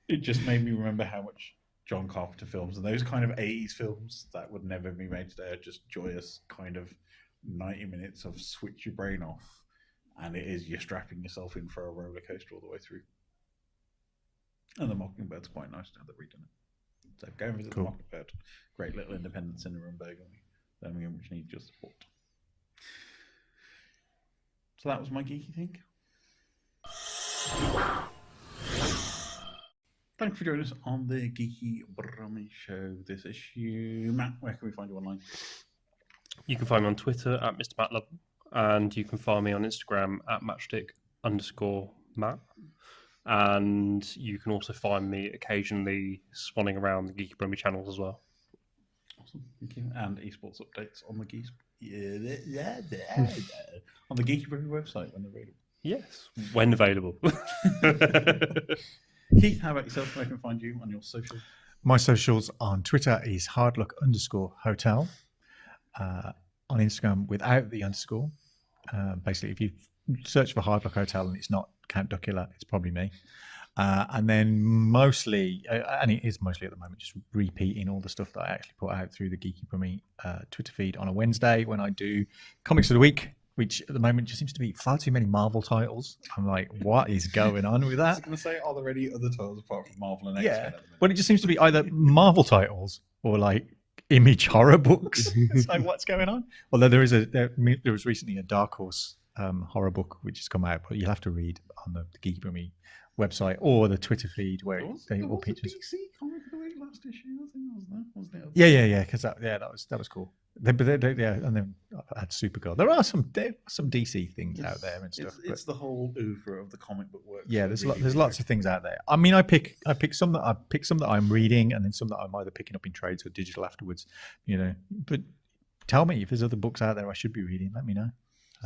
it just made me remember how much John Carpenter films and those kind of 80s films that would never be made today are just joyous kind of 90 minutes of switch your brain off, and it is you're strapping yourself in for a roller coaster all the way through. And the Mockingbird's quite nice now that we've done it. So go and visit the Mockingbird. Great little independent cinema in Birmingham, which needs your support. So that was my geeky thing. Thanks for joining us on the Geeky Brummy Show this issue. Matt, where can we find you online? You can find me on Twitter at Mr. Matt Love, and you can find me on Instagram at matchstick_Matt. And you can also find me occasionally swanning around the Geeky Brummy channels as well. Awesome, thank you. And esports updates on the on the Geeky Brummy website when available. Yes, when available. Keith, how about yourself? Where can we find you on your social? My socials on Twitter is hardluck_hotel. On Instagram without the underscore. Basically, if you search for Hardluck Hotel and it's not Count Duckula, it's probably me. And then mostly, and it is mostly at the moment, just repeating all the stuff that I actually put out through the Geeky Brummy Twitter feed on a Wednesday when I do Comics of the Week, which at the moment just seems to be far too many Marvel titles. I'm like, what is going on with that? I was going to say, are there any other titles apart from Marvel and X-Men at the minute? Well, it just seems to be either Marvel titles or like Image horror books. It's like, what's going on? Although there was recently a Dark Horse horror book which has come out, but you'll have to read on the Geeky Brummy website or the Twitter feed where they all pictures. DC Comic of the Week last issue, I think, wasn't it? Yeah. Because that was cool. And then I had Supergirl. There are some DC things out there and stuff. It's the whole oeuvre of the comic book work. Yeah, there's lots of things out there. I mean, I pick some that I'm reading, and then some that I'm either picking up in trades or digital afterwards. But tell me if there's other books out there I should be reading. Let me know.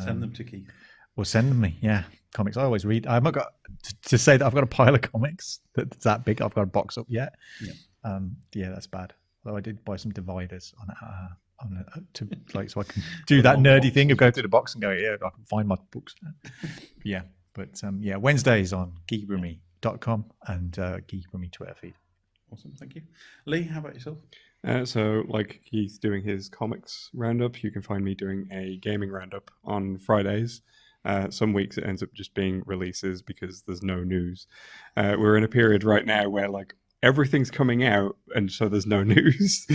Send them to Keith. Or send them me. Yeah, comics. I always read. I've not got to say that I've got a pile of comics that's that big. I've got a box up yet. Yeah, that's bad. Although I did buy some dividers so I can do that nerdy thing of go through the box and go, yeah, I can find my books. Wednesdays on geekybrumy.com and Geeky Brummy Twitter feed. Awesome, thank you. Leigh, how about yourself? So like Keith doing his comics roundup, you can find me doing a gaming roundup on Fridays. Some weeks it ends up just being releases because there's no news. We're in a period right now where like everything's coming out, and so there's no news.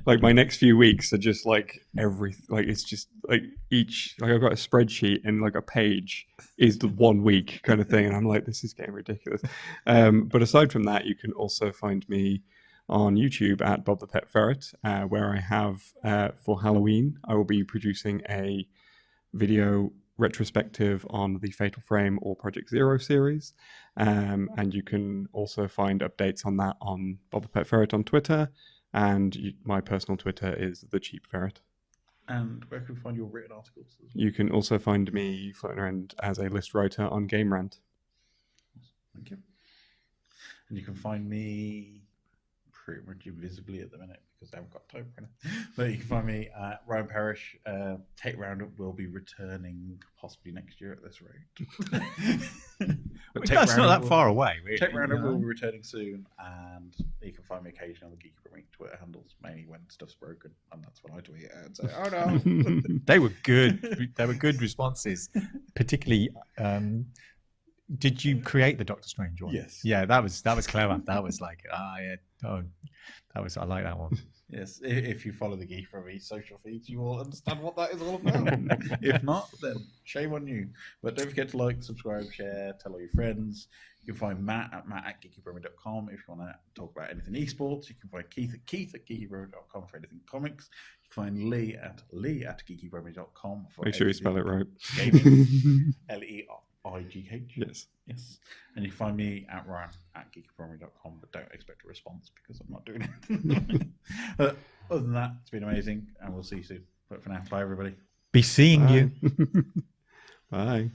Like my next few weeks are just like it's just like I've got a spreadsheet and like a page is the 1 week kind of thing, and I'm like, this is getting ridiculous. But aside from that, you can also find me on YouTube at Bob the Pet Ferret, where I have for Halloween I will be producing a video retrospective on the Fatal Frame or Project Zero series, and you can also find updates on that on Bob the Pet Ferret on Twitter, and my personal Twitter is The Cheap Ferret. And where can we find your written articles? You can also find me floating around as a list writer on Game Rant. Thank you. And you can find me pretty much invisibly at the minute because I haven't got time for it. But you can find me at Ryan Parrish. Take Roundup will be returning possibly next year at this rate. But that's not that far away. Really. Take Roundup will be returning soon, and you can find me occasionally on the Geeky Brummy Twitter handles, mainly when stuff's broken, and that's when I tweet it and say, "Oh no." They were good. They were good responses, particularly. Did you create the Doctor Strange one? Yes. Yeah, that was clever. That was like, I like that one. Yes, if you follow the Geek Brummy social feeds, you will understand what that is all about. If not, then shame on you. But don't forget to like, subscribe, share, tell all your friends. You can find Matt at geekybrummy.com if you want to talk about anything esports. You can find Keith at geekybrummy.com for anything comics. You can find Leigh at geekybrummy.com for Make sure you spell it right. Gaming. LEIGH. Yes. And you can find me at Ryan at geekybrummy.com, but don't expect a response because I'm not doing it. Other than that, it's been amazing, and we'll see you soon. But for now, bye everybody. Be seeing you. Bye.